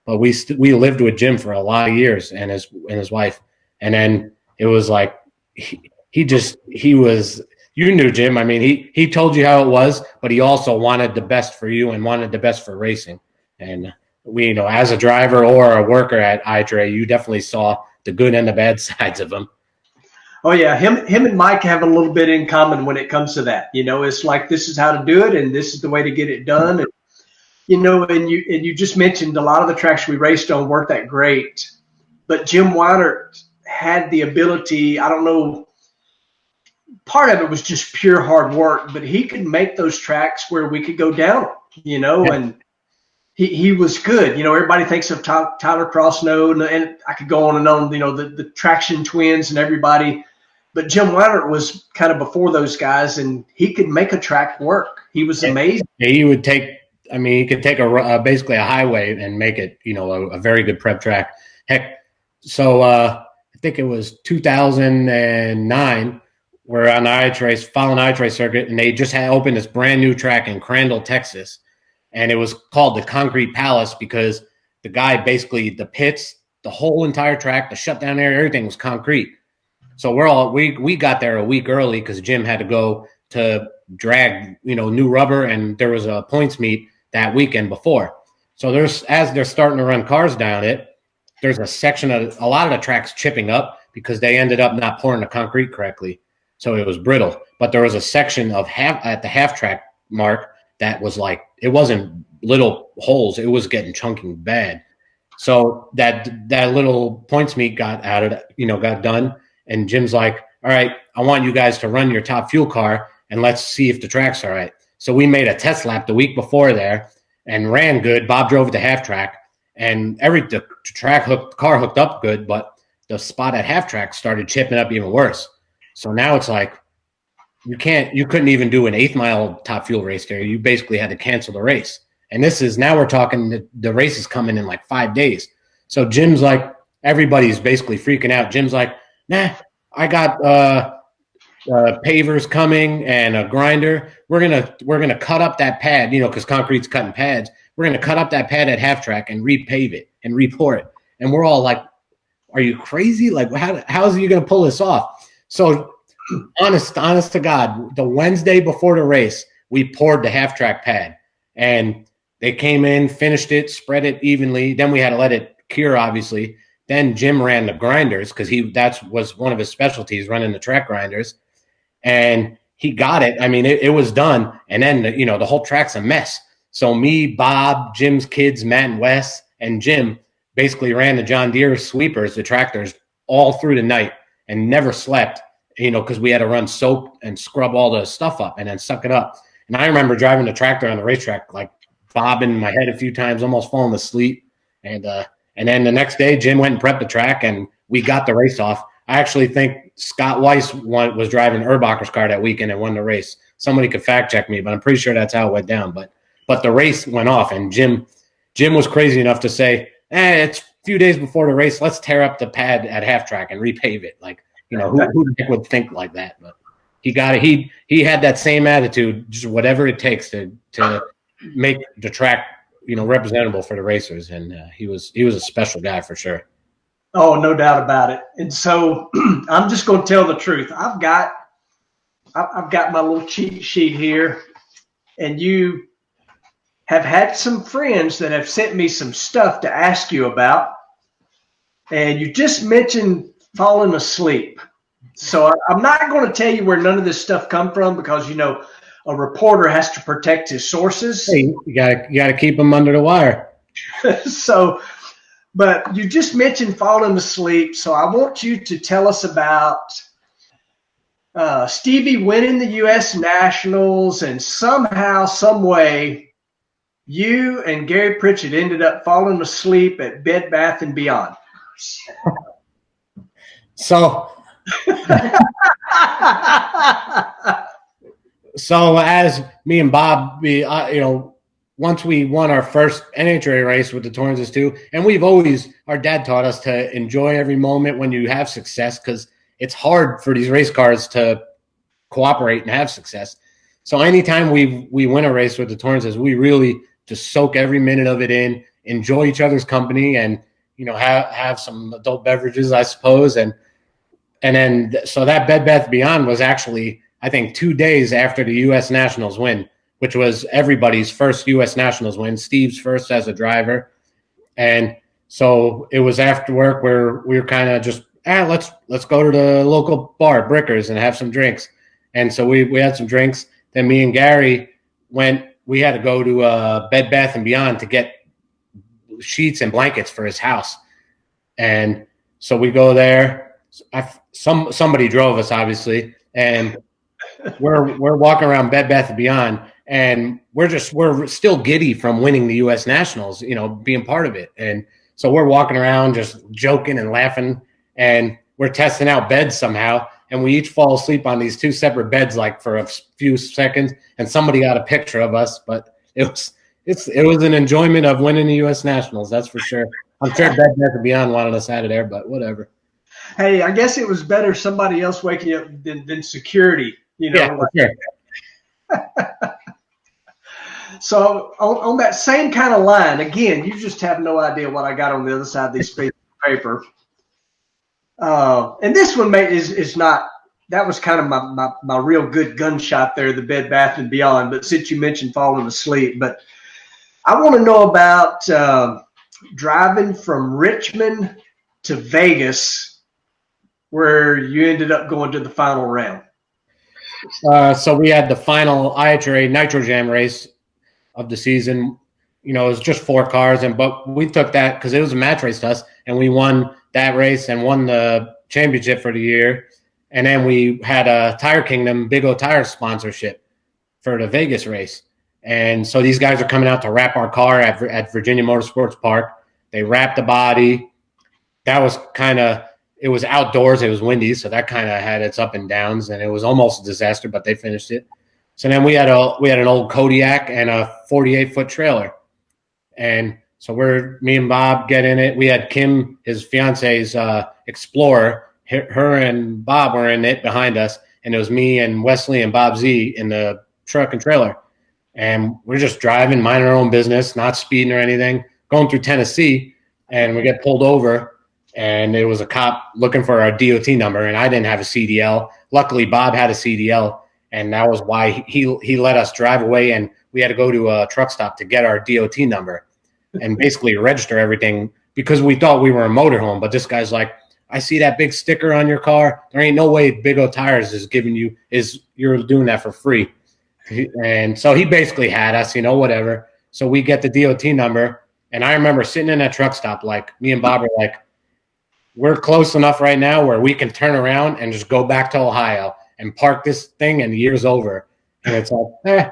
[SPEAKER 2] But we lived with Jim for a lot of years, and his wife. And then it was like, he was you knew Jim. I mean, he told you how it was, but he also wanted the best for you and wanted the best for racing. And we, as a driver or a worker at Ihra, you definitely saw the good and the bad sides of him.
[SPEAKER 1] Oh yeah, him and Mike have a little bit in common when it comes to that. It's like this is how to do it, and this is the way to get it done. And, and you just mentioned a lot of the tracks we raced on weren't that great, but Jim Weinert had the ability. I don't know. Part of it was just pure hard work, but he could make those tracks where we could go down.
[SPEAKER 2] Yeah.
[SPEAKER 1] And he was good. Everybody thinks of Tyler Crossnow, and I could go on and on. The Traction Twins and everybody. But Jim Weinert was kind of before those guys, and he could make a track work. He was amazing.
[SPEAKER 2] He would take, he could take basically a highway and make it, a very good prep track. Heck, so I think it was 2009, we're on the Ihra circuit, and they just had opened this brand new track in Crandall, Texas, and it was called the Concrete Palace because the guy basically, the pits, the whole entire track, the shutdown area, everything was concrete. So we got there a week early because Jim had to go to drag, new rubber, and there was a points meet that weekend before. So as they're starting to run cars down it, there's a section of a lot of the tracks chipping up because they ended up not pouring the concrete correctly. So it was brittle. But there was a section of at the half track mark that was like, it wasn't little holes, it was getting chunky bad. So that little points meet got done. And Jim's like, all right, I want you guys to run your top fuel car and let's see if the track's all right. So we made a test lap the week before there and ran good. Bob drove the half track and the car hooked up good, but the spot at half track started chipping up even worse. So now it's like you couldn't even do an 8th mile top fuel race there. You basically had to cancel the race. And now we're talking the race is coming in like 5 days. So Jim's like, everybody's basically freaking out. Jim's like, nah, I got pavers coming and a grinder. We're gonna cut up that pad, because concrete's cutting pads. We're gonna cut up that pad at half track and repave it and repour it. And we're all like, are you crazy? Like, how is you gonna pull this off? So honest to God, the Wednesday before the race, we poured the half track pad, and they came in, finished it, spread it evenly. Then we had to let it cure, obviously. Then Jim ran the grinders because that was one of his specialties, running the track grinders. And he got it. I mean, it was done. And then, the whole track's a mess. So me, Bob, Jim's kids, Matt and Wes, and Jim basically ran the John Deere sweepers, the tractors, all through the night and never slept, because we had to run soap and scrub all the stuff up and then suck it up. And I remember driving the tractor on the racetrack, like bobbing my head a few times, almost falling asleep. And then the next day, Jim went and prepped the track, and we got the race off. I actually think Scott Weiss was driving Erbacher's car that weekend and won the race. Somebody could fact check me, but I'm pretty sure that's how it went down. But the race went off, and Jim was crazy enough to say, it's a few days before the race. Let's tear up the pad at half track and repave it. Like, who the heck would think like that? But he got it. He had that same attitude, just whatever it takes to make the track representable for the racers, and he was a special guy for sure.
[SPEAKER 1] Oh, no doubt about it. And so I'm just going to tell the truth. I've got my little cheat sheet here, and you have had some friends that have sent me some stuff to ask you about, and you just mentioned falling asleep. So I'm not going to tell you where none of this stuff come from because a reporter has to protect his sources.
[SPEAKER 2] Hey, you gotta keep them under the wire.
[SPEAKER 1] So, but you just mentioned falling asleep. So I want you to tell us about Stevie winning the U.S. Nationals, and somehow, some way, you and Gary Pritchett ended up falling asleep at Bed Bath & Beyond.
[SPEAKER 2] So as me and Bob, once we won our first NHRA race with the Torrances too, and our dad taught us to enjoy every moment when you have success, because it's hard for these race cars to cooperate and have success. So anytime we win a race with the Torrances, we really just soak every minute of it in, enjoy each other's company, and have some adult beverages, I suppose, and then so that Bed Bath Beyond was actually, I think 2 days after the U.S. Nationals win, which was everybody's first U.S. Nationals win, Steve's first as a driver. And so it was after work where we were kind of just, let's go to the local bar, Brickers, and have some drinks. And so we had some drinks. Then me and Gary we had to go to Bed Bath & Beyond to get sheets and blankets for his house. And so we go there. Somebody drove us, obviously, and we're walking around Bed Bath & Beyond, and we're still giddy from winning the U.S. Nationals, being part of it. And so we're walking around just joking and laughing, and we're testing out beds somehow, and we each fall asleep on these two separate beds like for a few seconds, and somebody got a picture of us, but it was an enjoyment of winning the U.S. Nationals, that's for sure. I'm sure Bed Bath & Beyond wanted us out of there, but whatever.
[SPEAKER 1] Hey, I guess it was better somebody else waking up than security,
[SPEAKER 2] Yeah, sure.
[SPEAKER 1] So on that same kind of line, again, you just have no idea what I got on the other side of these pieces of paper. And this one is not. That was kind of my real good gunshot there, the Bed Bath & Beyond. But since you mentioned falling asleep, but I want to know about driving from Richmond to Vegas, where you ended up going to the final round.
[SPEAKER 2] So we had the final Ihra Nitro Jam race of the season. It was just 4 cars, but we took that because it was a match race to us, and we won that race and won the championship for the year. And then we had a Tire Kingdom Big O Tire sponsorship for the Vegas race. And so these guys are coming out to wrap our car at Virginia Motorsports Park. They wrapped the body. That was it was outdoors. It was windy, so that kind of had its up and downs, and it was almost a disaster, but they finished it. So then we had an old Kodiak and a 48-foot trailer. And so me and Bob get in it. We had Kim, his fiance's Explorer. Her and Bob were in it behind us, and it was me and Wesley and Bob Z in the truck and trailer. And we're just driving, minding our own business, not speeding or anything, going through Tennessee, and we get pulled over, and it was a cop looking for our DOT number, and I didn't have a CDL. Luckily, Bob had a CDL, and that was why he let us drive away, and we had to go to a truck stop to get our DOT number and basically register everything because we thought we were a motorhome. But this guy's like, I see that big sticker on your car. There ain't no way Big O Tires you're doing that for free. And so he basically had us, whatever. So we get the DOT number, and I remember sitting in that truck stop, like me and Bob were like, we're close enough right now where we can turn around and just go back to Ohio and park this thing, and the year's over. And it's like,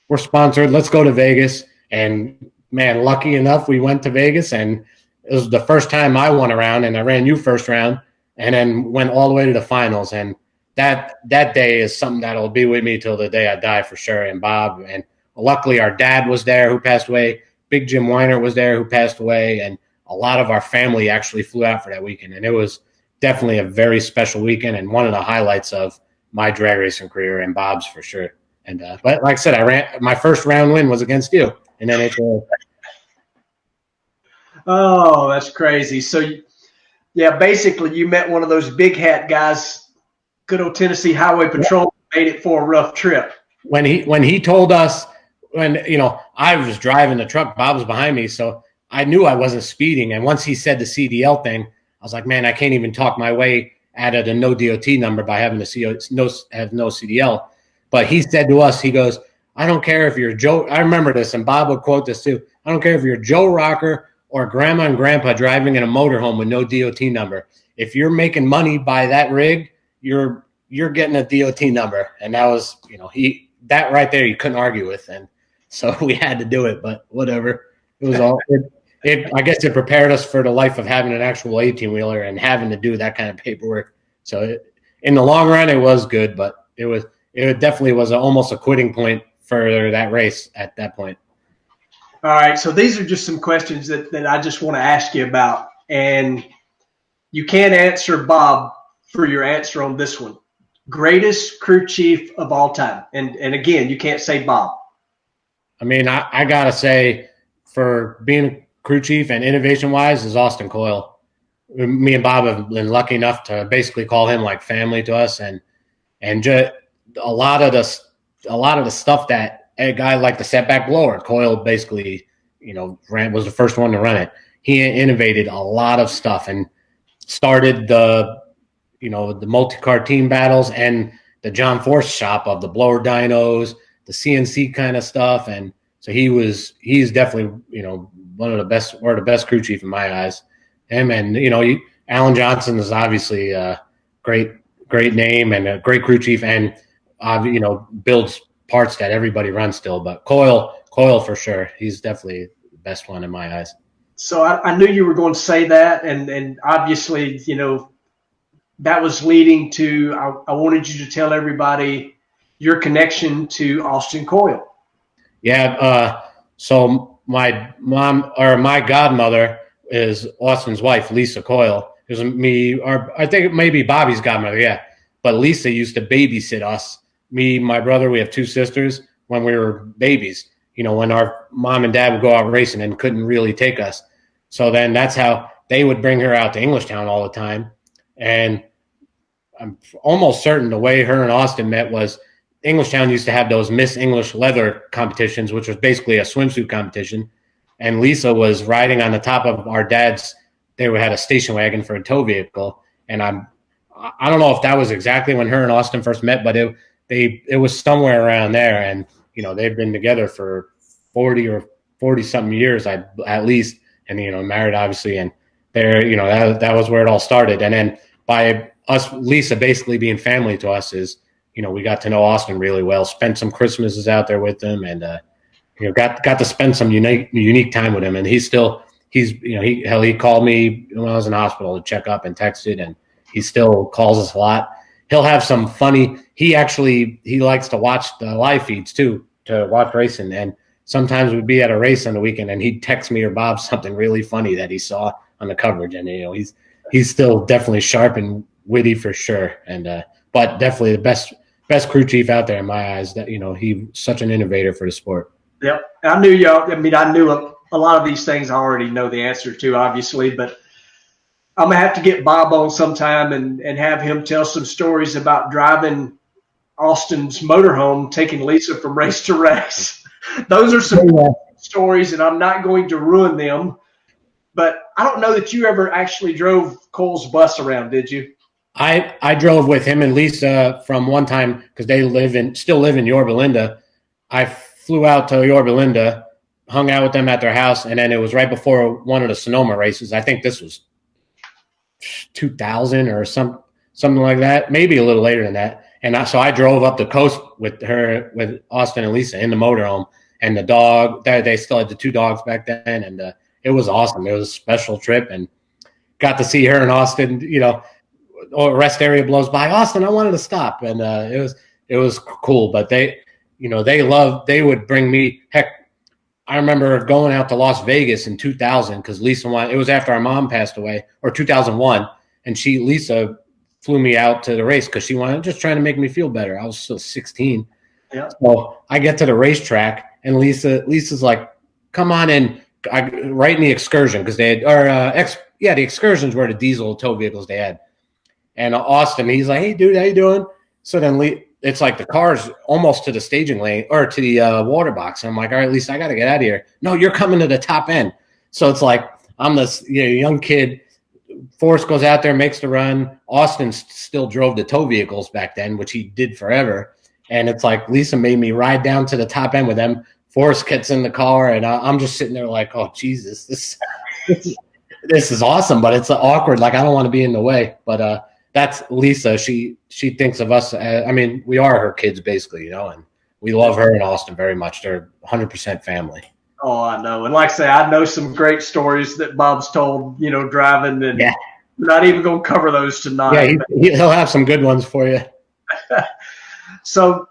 [SPEAKER 2] we're sponsored. Let's go to Vegas. And man, lucky enough, we went to Vegas, and it was the first time I won a round, and I ran you first round, and then went all the way to the finals. And that day is something that'll be with me till the day I die for sure. And Bob, and luckily our dad was there who passed away. Big Jim Weiner was there who passed away, and a lot of our family actually flew out for that weekend. And it was definitely a very special weekend and one of the highlights of my drag racing career, and Bob's for sure. And but like I said, my first round win was against you, and then
[SPEAKER 1] Oh, that's crazy. So, yeah, basically you met one of those big hat guys, good old Tennessee Highway Patrol, made it for a rough trip.
[SPEAKER 2] When he told us, I was driving the truck, Bob was behind me, so I knew I wasn't speeding. And once he said the CDL thing, I was like, man, I can't even talk my way out of the no DOT number by having no CDL. But he said to us, he goes, I don't care if you're Joe. I remember this, and Bob would quote this too. I don't care if you're Joe Rocker or grandma and grandpa driving in a motorhome with no DOT number. If you're making money by that rig, you're getting a DOT number. And that was, that right there, you couldn't argue with. And so we had to do it, but whatever. It was all I guess it prepared us for the life of having an actual 18-wheeler and having to do that kind of paperwork. So in the long run, it was good, but it definitely was almost a quitting point for that race at that point.
[SPEAKER 1] All right, so these are just some questions that I just want to ask you about, and you can't answer Bob for your answer on this one. Greatest crew chief of all time, and again, you can't say Bob.
[SPEAKER 2] I mean, I gotta say, for being a crew chief and innovation-wise, is Austin Coyle. Me and Bob have been lucky enough to basically call him like family to us, and just a lot of the stuff that a guy like the setback blower, Coyle basically, was the first one to run it. He innovated a lot of stuff and started the multi-car team battles and the John Force shop of the blower dynos, the CNC kind of stuff. And so he's definitely, one of the best, or the best crew chief in my eyes. Him and, Alan Johnson is obviously a great name and a great crew chief, and, builds parts that everybody runs still. But Coyle for sure. He's definitely the best one in my eyes.
[SPEAKER 1] So I knew you were going to say that. And obviously, that was leading to, I wanted you to tell everybody your connection to Austin Coyle.
[SPEAKER 2] Yeah. So my mom, or my godmother, is Austin's wife, Lisa Coyle. It was me, or I think it may be Bobby's godmother. Yeah. But Lisa used to babysit us. Me, my brother, we have two sisters, when we were babies, when our mom and dad would go out racing and couldn't really take us. So then that's how they would bring her out to Englishtown all the time. And I'm almost certain the way her and Austin met was Englishtown used to have those Miss English leather competitions, which was basically a swimsuit competition. And Lisa was riding on the top of our dad's, they had a station wagon for a tow vehicle. And I don't know if that was exactly when her and Austin first met, but it was somewhere around there. And, they've been together for 40 something years at least. And, married obviously. And they're, that was where it all started. And then by us, Lisa basically being family to us is, we got to know Austin really well, spent some Christmases out there with him, and, got to spend some unique time with him. And he called me when I was in the hospital to check up and texted, and he still calls us a lot. He'll have some funny, he likes to watch the live feeds too, to watch racing. And sometimes we'd be at a race on the weekend and he'd text me or Bob something really funny that he saw on the coverage. And, he's still definitely sharp and witty for sure. And, but definitely the best crew chief out there in my eyes. That he's such an innovator for the sport.
[SPEAKER 1] Yep, I knew y'all. I mean, I knew a lot of these things I already know the answer to, obviously, but I'm gonna have to get Bob on sometime and have him tell some stories about driving Austin's motorhome, taking Lisa from race to race. Those are some stories, and I'm not going to ruin them. But I don't know that you ever actually drove Cole's bus around, did you?
[SPEAKER 2] I drove with him and Lisa from one time, because they still live in Yorba Linda. I flew out to Yorba Linda, hung out with them at their house, and then it was right before one of the Sonoma races. I think this was 2000 or something like that, maybe a little later than that. And so I drove up the coast with Austin and Lisa in the motorhome, and the dog. They still had the two dogs back then, and it was awesome. It was a special trip, and got to see her and Austin. Rest area blows by. Austin, I wanted to stop, and it was cool. But they would bring me. Heck, I remember going out to Las Vegas in 2000 because Lisa wanted. It was after our mom passed away, or 2001, and Lisa flew me out to the race because she wanted, just trying to make me feel better. I was still 16.
[SPEAKER 1] Yeah.
[SPEAKER 2] So I get to the racetrack, and Lisa's like, "Come on in." Right in the excursion, because they had, the excursions were the diesel tow vehicles they had. And Austin, he's like, "Hey, dude, how you doing?" So then it's like the car's almost to the staging lane, or to the water box. And I'm like, "All right, Lisa, I got to get out of here." "No, you're coming to the top end." So it's like I'm this young kid. Forrest goes out there, makes the run. Austin still drove the tow vehicles back then, which he did forever. And it's like Lisa made me ride down to the top end with them. Forrest gets in the car, and I'm just sitting there like, "Oh, Jesus, this is awesome," but it's awkward. Like, I don't want to be in the way. But that's Lisa. She thinks of us. We are her kids, basically, and we love her and Austin very much. They're 100% family.
[SPEAKER 1] Oh, I know. And like I say, I know some great stories that Bob's told, driving, and
[SPEAKER 2] yeah.
[SPEAKER 1] We're not even going to cover those tonight.
[SPEAKER 2] Yeah, he'll have some good ones for you.
[SPEAKER 1] So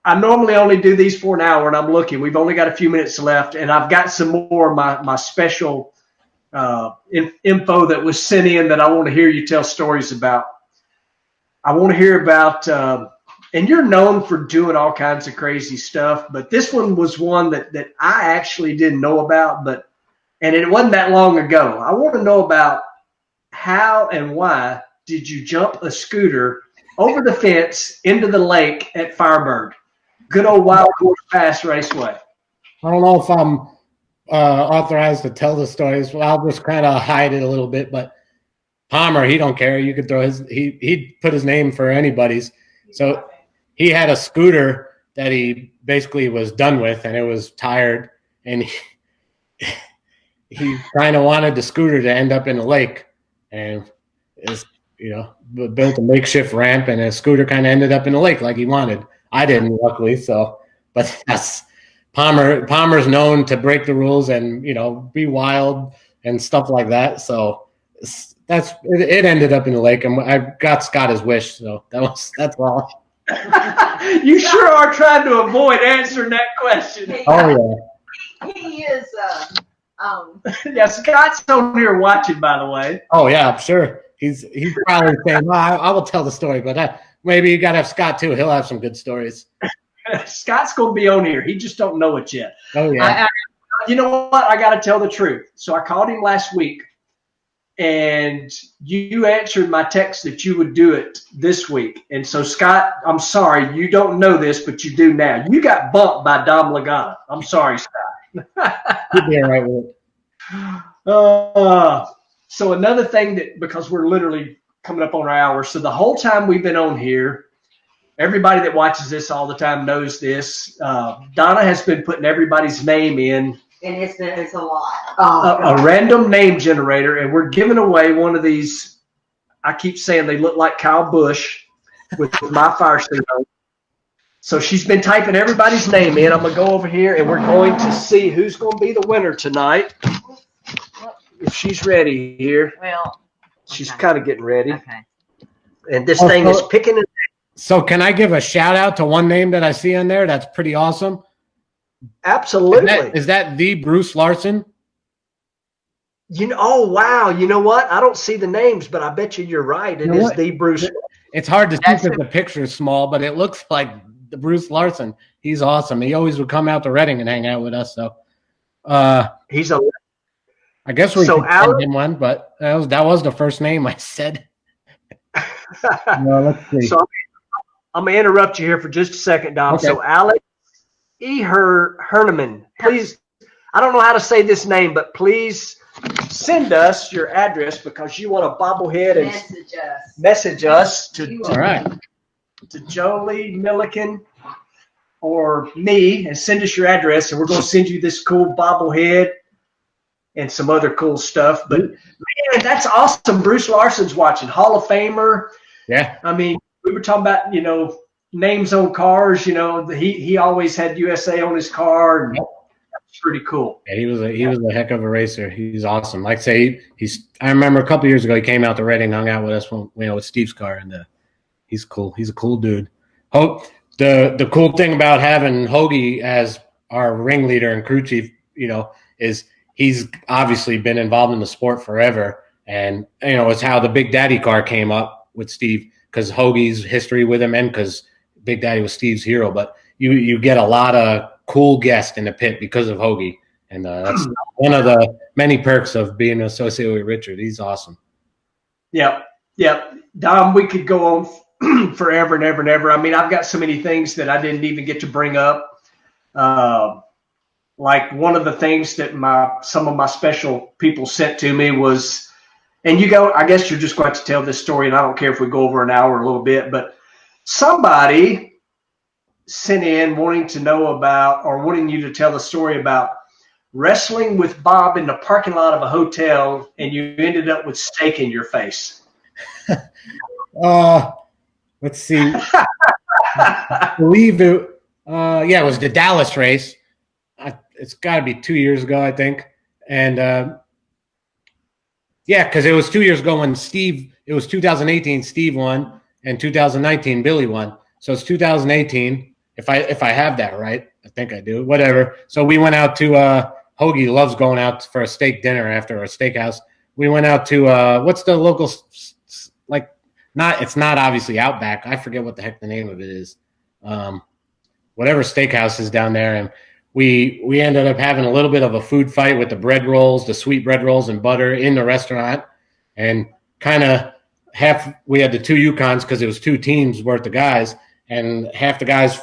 [SPEAKER 1] I normally only do these for an hour, and I'm looking. We've only got a few minutes left, and I've got some more of my special info that was sent in that I want to hear you tell stories about. I want to hear about, and you're known for doing all kinds of crazy stuff, but this one was one that I actually didn't know about, and it wasn't that long ago. I want to know about how and why did you jump a scooter over the fence into the lake at Firebird. Good old Wild Horse Pass Raceway.
[SPEAKER 2] I don't know if I'm authorized to tell the stories. Well, I'll just kind of hide it a little bit. But Palmer, he don't care. You could throw he'd put his name for anybody's. So he had a scooter that he basically was done with, and it was tired, and he kind of wanted the scooter to end up in the lake, and built a makeshift ramp, and his scooter kind of ended up in the lake like he wanted. I didn't, luckily. So, but that's Palmer's known to break the rules and be wild and stuff like that. So it ended up in the lake, and I got Scott his wish. So that's all.
[SPEAKER 1] You sure are trying to avoid answering that question.
[SPEAKER 2] Oh
[SPEAKER 3] yeah. He is.
[SPEAKER 1] Yeah, Scott's on here watching, by the way.
[SPEAKER 2] Oh yeah, I'm sure he's probably saying, well, I will tell the story, but maybe you got to have Scott too. He'll have some good stories.
[SPEAKER 1] Scott's going to be on here. He just don't know it yet.
[SPEAKER 2] Oh yeah.
[SPEAKER 1] You know what? I got to tell the truth. So I called him last week, and you answered my text that you would do it this week. And so, Scott, I'm sorry. You don't know this, but you do now. You got bumped by Dom Lagana. I'm sorry, Scott.
[SPEAKER 2] You'd be all right with
[SPEAKER 1] it. So another thing because we're literally coming up on our hour. So the whole time we've been on here, everybody that watches this all the time knows this. Donna has been putting everybody's name in.
[SPEAKER 3] And it's a lot.
[SPEAKER 1] A random name generator, and we're giving away one of these. I keep saying they look like Kyle Busch with my fire suit on. So she's been typing everybody's name in. I'm going to go over here, and we're going to see who's going to be the winner tonight. If she's ready here.
[SPEAKER 3] Well,
[SPEAKER 1] she's kind of getting ready.
[SPEAKER 3] Okay.
[SPEAKER 1] And this thing is picking it.
[SPEAKER 2] So can I give a shout out to one name that I see on there that's pretty awesome?
[SPEAKER 1] Absolutely.
[SPEAKER 2] Is that the Bruce Larson?
[SPEAKER 1] Oh, wow. You know what? I don't see the names, but I bet you're right. It is the Bruce.
[SPEAKER 2] It's hard to see because the picture is small, but it looks like the Bruce Larson. He's awesome. He always would come out to Reading and hang out with us. So
[SPEAKER 1] he's a.
[SPEAKER 2] I guess we could send him one, but that was the first name I said. Let's see.
[SPEAKER 1] So I'm going to interrupt you here for just a second, Dom. Okay. So Alex Ihra, please, I don't know how to say this name, but please send us your address because you want a bobblehead and message us to Jolie Milliken or me and send us your address, and we're going to send you this cool bobblehead and some other cool stuff. But man, that's awesome. Bruce Larson's watching, Hall of Famer.
[SPEAKER 2] Yeah.
[SPEAKER 1] I mean, we were talking about, names on cars. He always had USA on his car, and that's pretty cool.
[SPEAKER 2] Yeah, he was a heck of a racer. He's awesome. Like I say, I remember a couple years ago he came out to Reading, hung out with us with Steve's car, and he's cool. He's a cool dude. The cool thing about having Hoagie as our ringleader and crew chief, is he's obviously been involved in the sport forever, and it's how the Big Daddy car came up with Steve because Hoagie's history with him, and because Big Daddy was Steve's hero. But you get a lot of cool guests in the pit because of Hoagie, and that's one of the many perks of being associated with Richard. He's awesome.
[SPEAKER 1] Yeah. Dom, we could go on forever and ever and ever. I mean, I've got so many things that I didn't even get to bring up. Like one of the things that some of my special people sent to me was, and I guess you're just going to tell this story, and I don't care if we go over an hour or a little bit, but somebody sent in wanting to know about, or wanting you to tell the story about wrestling with Bob in the parking lot of a hotel, and you ended up with steak in your face.
[SPEAKER 2] Let's see. I believe it was the Dallas race. It's got to be 2 years ago, I think. And because it was 2 years ago when it was 2018, Steve won, and 2019, Billy won. So it's 2018, if I have that right. I think I do. Whatever. So we went out to Hoagie loves going out for a steak dinner after a steakhouse. We went out to what's the local it's not obviously Outback. I forget what the heck the name of it is. Whatever steakhouse is down there, and we ended up having a little bit of a food fight with the bread rolls, the sweet bread rolls and butter in the restaurant, and kind of we had the 2 Yukons because it was 2 teams worth of guys, and half the guys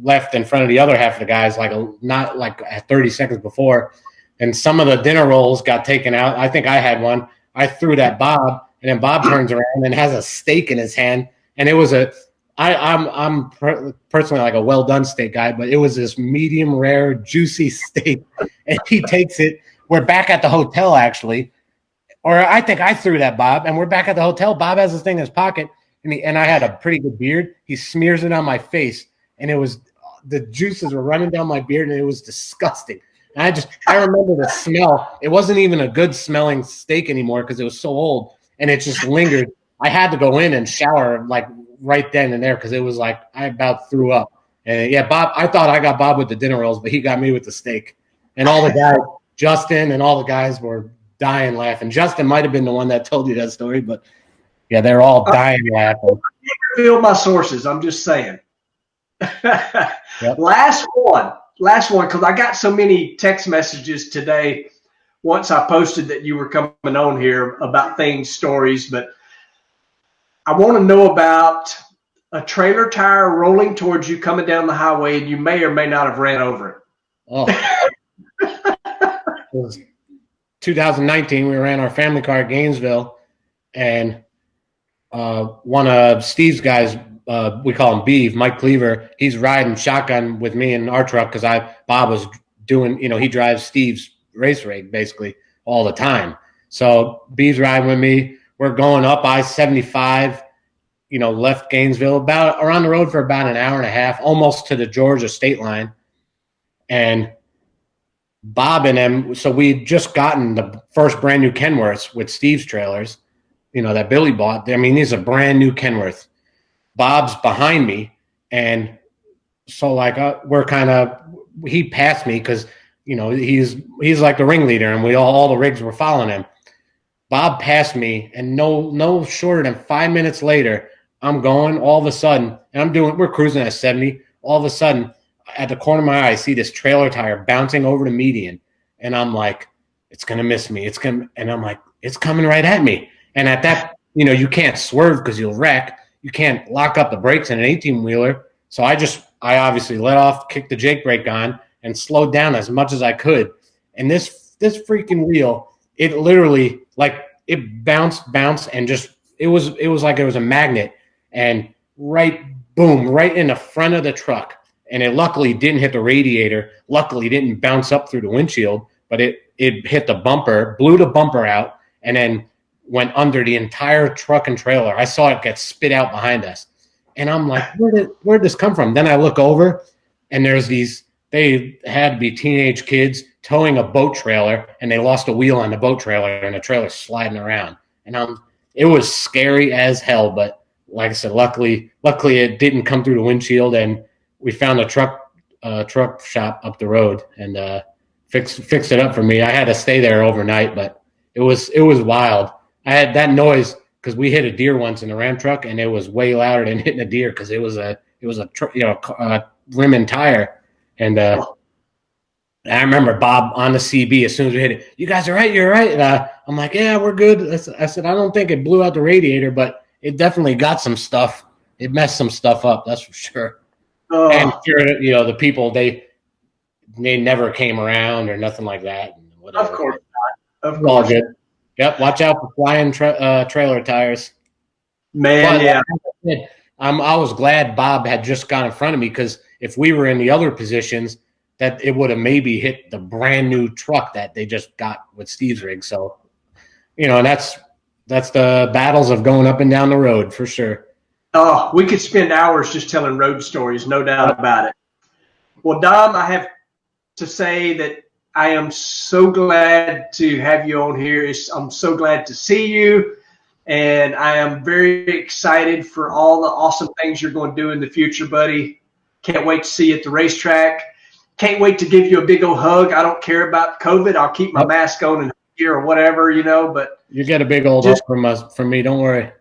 [SPEAKER 2] left in front of the other half of the guys, not 30 seconds before. And some of the dinner rolls got taken out. I think I had one. I threw that Bob, and then Bob turns around and has a steak in his hand. And it was I'm personally like a well done steak guy, but it was this medium rare, juicy steak. And he takes it. We're back at the hotel, actually. Or I think I threw that Bob, and we're back at the hotel. Bob has this thing in his pocket, and I had a pretty good beard. He smears it on my face, and the juices were running down my beard, and it was disgusting. And I remember the smell. It wasn't even a good smelling steak anymore because it was so old, and it just lingered. I had to go in and shower like right then and there because it was like I about threw up. And yeah, Bob, I thought I got Bob with the dinner rolls, but he got me with the steak. And all the guys, Justin and all the guys were dying laughing. Justin might have been the one that told you that story, but yeah, they're all dying laughing.
[SPEAKER 1] Reveal my sources. I'm just saying.
[SPEAKER 2] Yep.
[SPEAKER 1] Last one, because I got so many text messages today once I posted that you were coming on here about things, stories, but I want to know about a trailer tire rolling towards you coming down the highway, and you may or may not have ran over it.
[SPEAKER 2] Oh. It was 2019. We ran our family car at Gainesville, and one of Steve's guys, we call him Beeve, Mike Cleaver, he's riding shotgun with me in our truck because Bob was doing, he drives Steve's race rig basically all the time. So Beeve's riding with me. We're going up I-75, left Gainesville, about around the road for about an hour and a half, almost to the Georgia state line. And Bob and them, so we'd just gotten the first brand new Kenworths with Steve's trailers, that Billy bought. I mean, these are brand new Kenworth. Bob's behind me, and so he passed me because he's like the ringleader, and all the rigs were following him. Bob passed me, and no shorter than 5 minutes later, I'm going. All of a sudden, and we're cruising at 70. All of a sudden, at the corner of my eye, I see this trailer tire bouncing over the median, and I'm like, it's gonna miss me. And I'm like, it's coming right at me. And at that, you can't swerve because you'll wreck. You can't lock up the brakes in an 18-wheeler. So I obviously let off, kicked the Jake brake on, and slowed down as much as I could. And this freaking wheel, it literally it bounced, and it was like it was a magnet, and right in the front of the truck. And it luckily didn't hit the radiator. Luckily, it didn't bounce up through the windshield, but it hit the bumper, blew the bumper out, and then went under the entire truck and trailer. I saw it get spit out behind us. And I'm like, where'd this come from? Then I look over, and they had to be teenage kids towing a boat trailer, and they lost a wheel on the boat trailer, and the trailer's sliding around. And it was scary as hell, but like I said, luckily it didn't come through the windshield, and we found a truck shop up the road and fixed it up for me. I had to stay there overnight, but it was wild. I had that noise because we hit a deer once in a Ram truck, and it was way louder than hitting a deer because it was a rim and tire. And I remember Bob on the CB as soon as we hit it. You guys are right. You're right. And I'm like, yeah, we're good. I said, I don't think it blew out the radiator, but it definitely got some stuff. It messed some stuff up. That's for sure. And sure, the people they never came around or nothing like that.
[SPEAKER 1] Of course not. Of course.
[SPEAKER 2] All good. Yep. Watch out for flying trailer tires.
[SPEAKER 1] Man, yeah.
[SPEAKER 2] I was glad Bob had just gone in front of me because if we were in the other positions, that it would have maybe hit the brand new truck that they just got with Steve's rig. So, and that's the battles of going up and down the road for sure.
[SPEAKER 1] Oh, we could spend hours just telling road stories, no doubt about it. Well, Dom, I have to say that I am so glad to have you on here. I'm so glad to see you, and I am very excited for all the awesome things you're going to do in the future, buddy. Can't wait to see you at the racetrack. Can't wait to give you a big old hug. I don't care about COVID. I'll keep my mask on and here or whatever, but
[SPEAKER 2] you get a big old hug from me. Don't worry.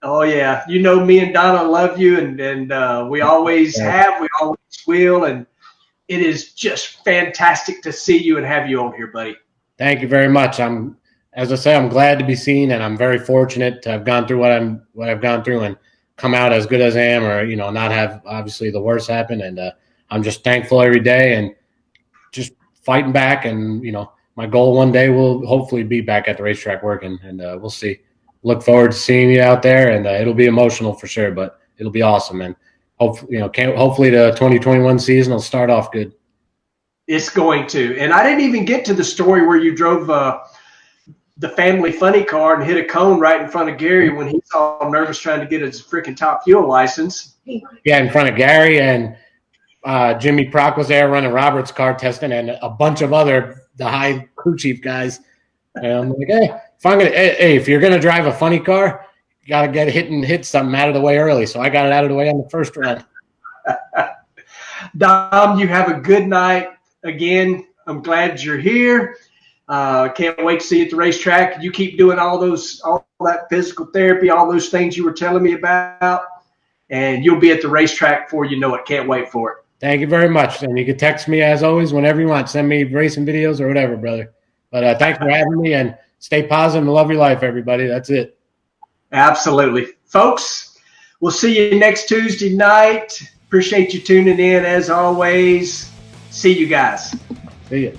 [SPEAKER 1] Oh yeah, me and Donna love you, and we always have, we always will, and it is just fantastic to see you and have you on here, buddy.
[SPEAKER 2] Thank you very much. I'm as I say, I'm glad to be seen, and I'm very fortunate to have gone through what I've gone through and come out as good as I am, or not have obviously the worst happen. And I'm just thankful every day and just fighting back. And my goal one day will hopefully be back at the racetrack working, and we'll see. Look forward to seeing you out there, and it'll be emotional for sure, but it'll be awesome. And hopefully the 2021 season will start off good.
[SPEAKER 1] It's going to. And I didn't even get to the story where you drove the family funny car and hit a cone right in front of Gary when he's all nervous trying to get his freaking top fuel license.
[SPEAKER 2] Yeah, in front of Gary, and Jimmy Prock was there running Robert's car testing, and a bunch of the high crew chief guys. And I'm like, if you're gonna drive a funny car, you gotta hit something out of the way early. So I got it out of the way on the first run.
[SPEAKER 1] Dom, you have a good night. Again, I'm glad you're here. Can't wait to see you at the racetrack. You keep doing all that physical therapy, all those things you were telling me about, and you'll be at the racetrack before you know it. Can't wait for it.
[SPEAKER 2] Thank you very much. And you can text me as always whenever you want. Send me racing videos or whatever, brother. But thanks for having me, and stay positive and love your life, everybody. That's it.
[SPEAKER 1] Absolutely. Folks, we'll see you next Tuesday night. Appreciate you tuning in as always. See you guys.
[SPEAKER 2] See you.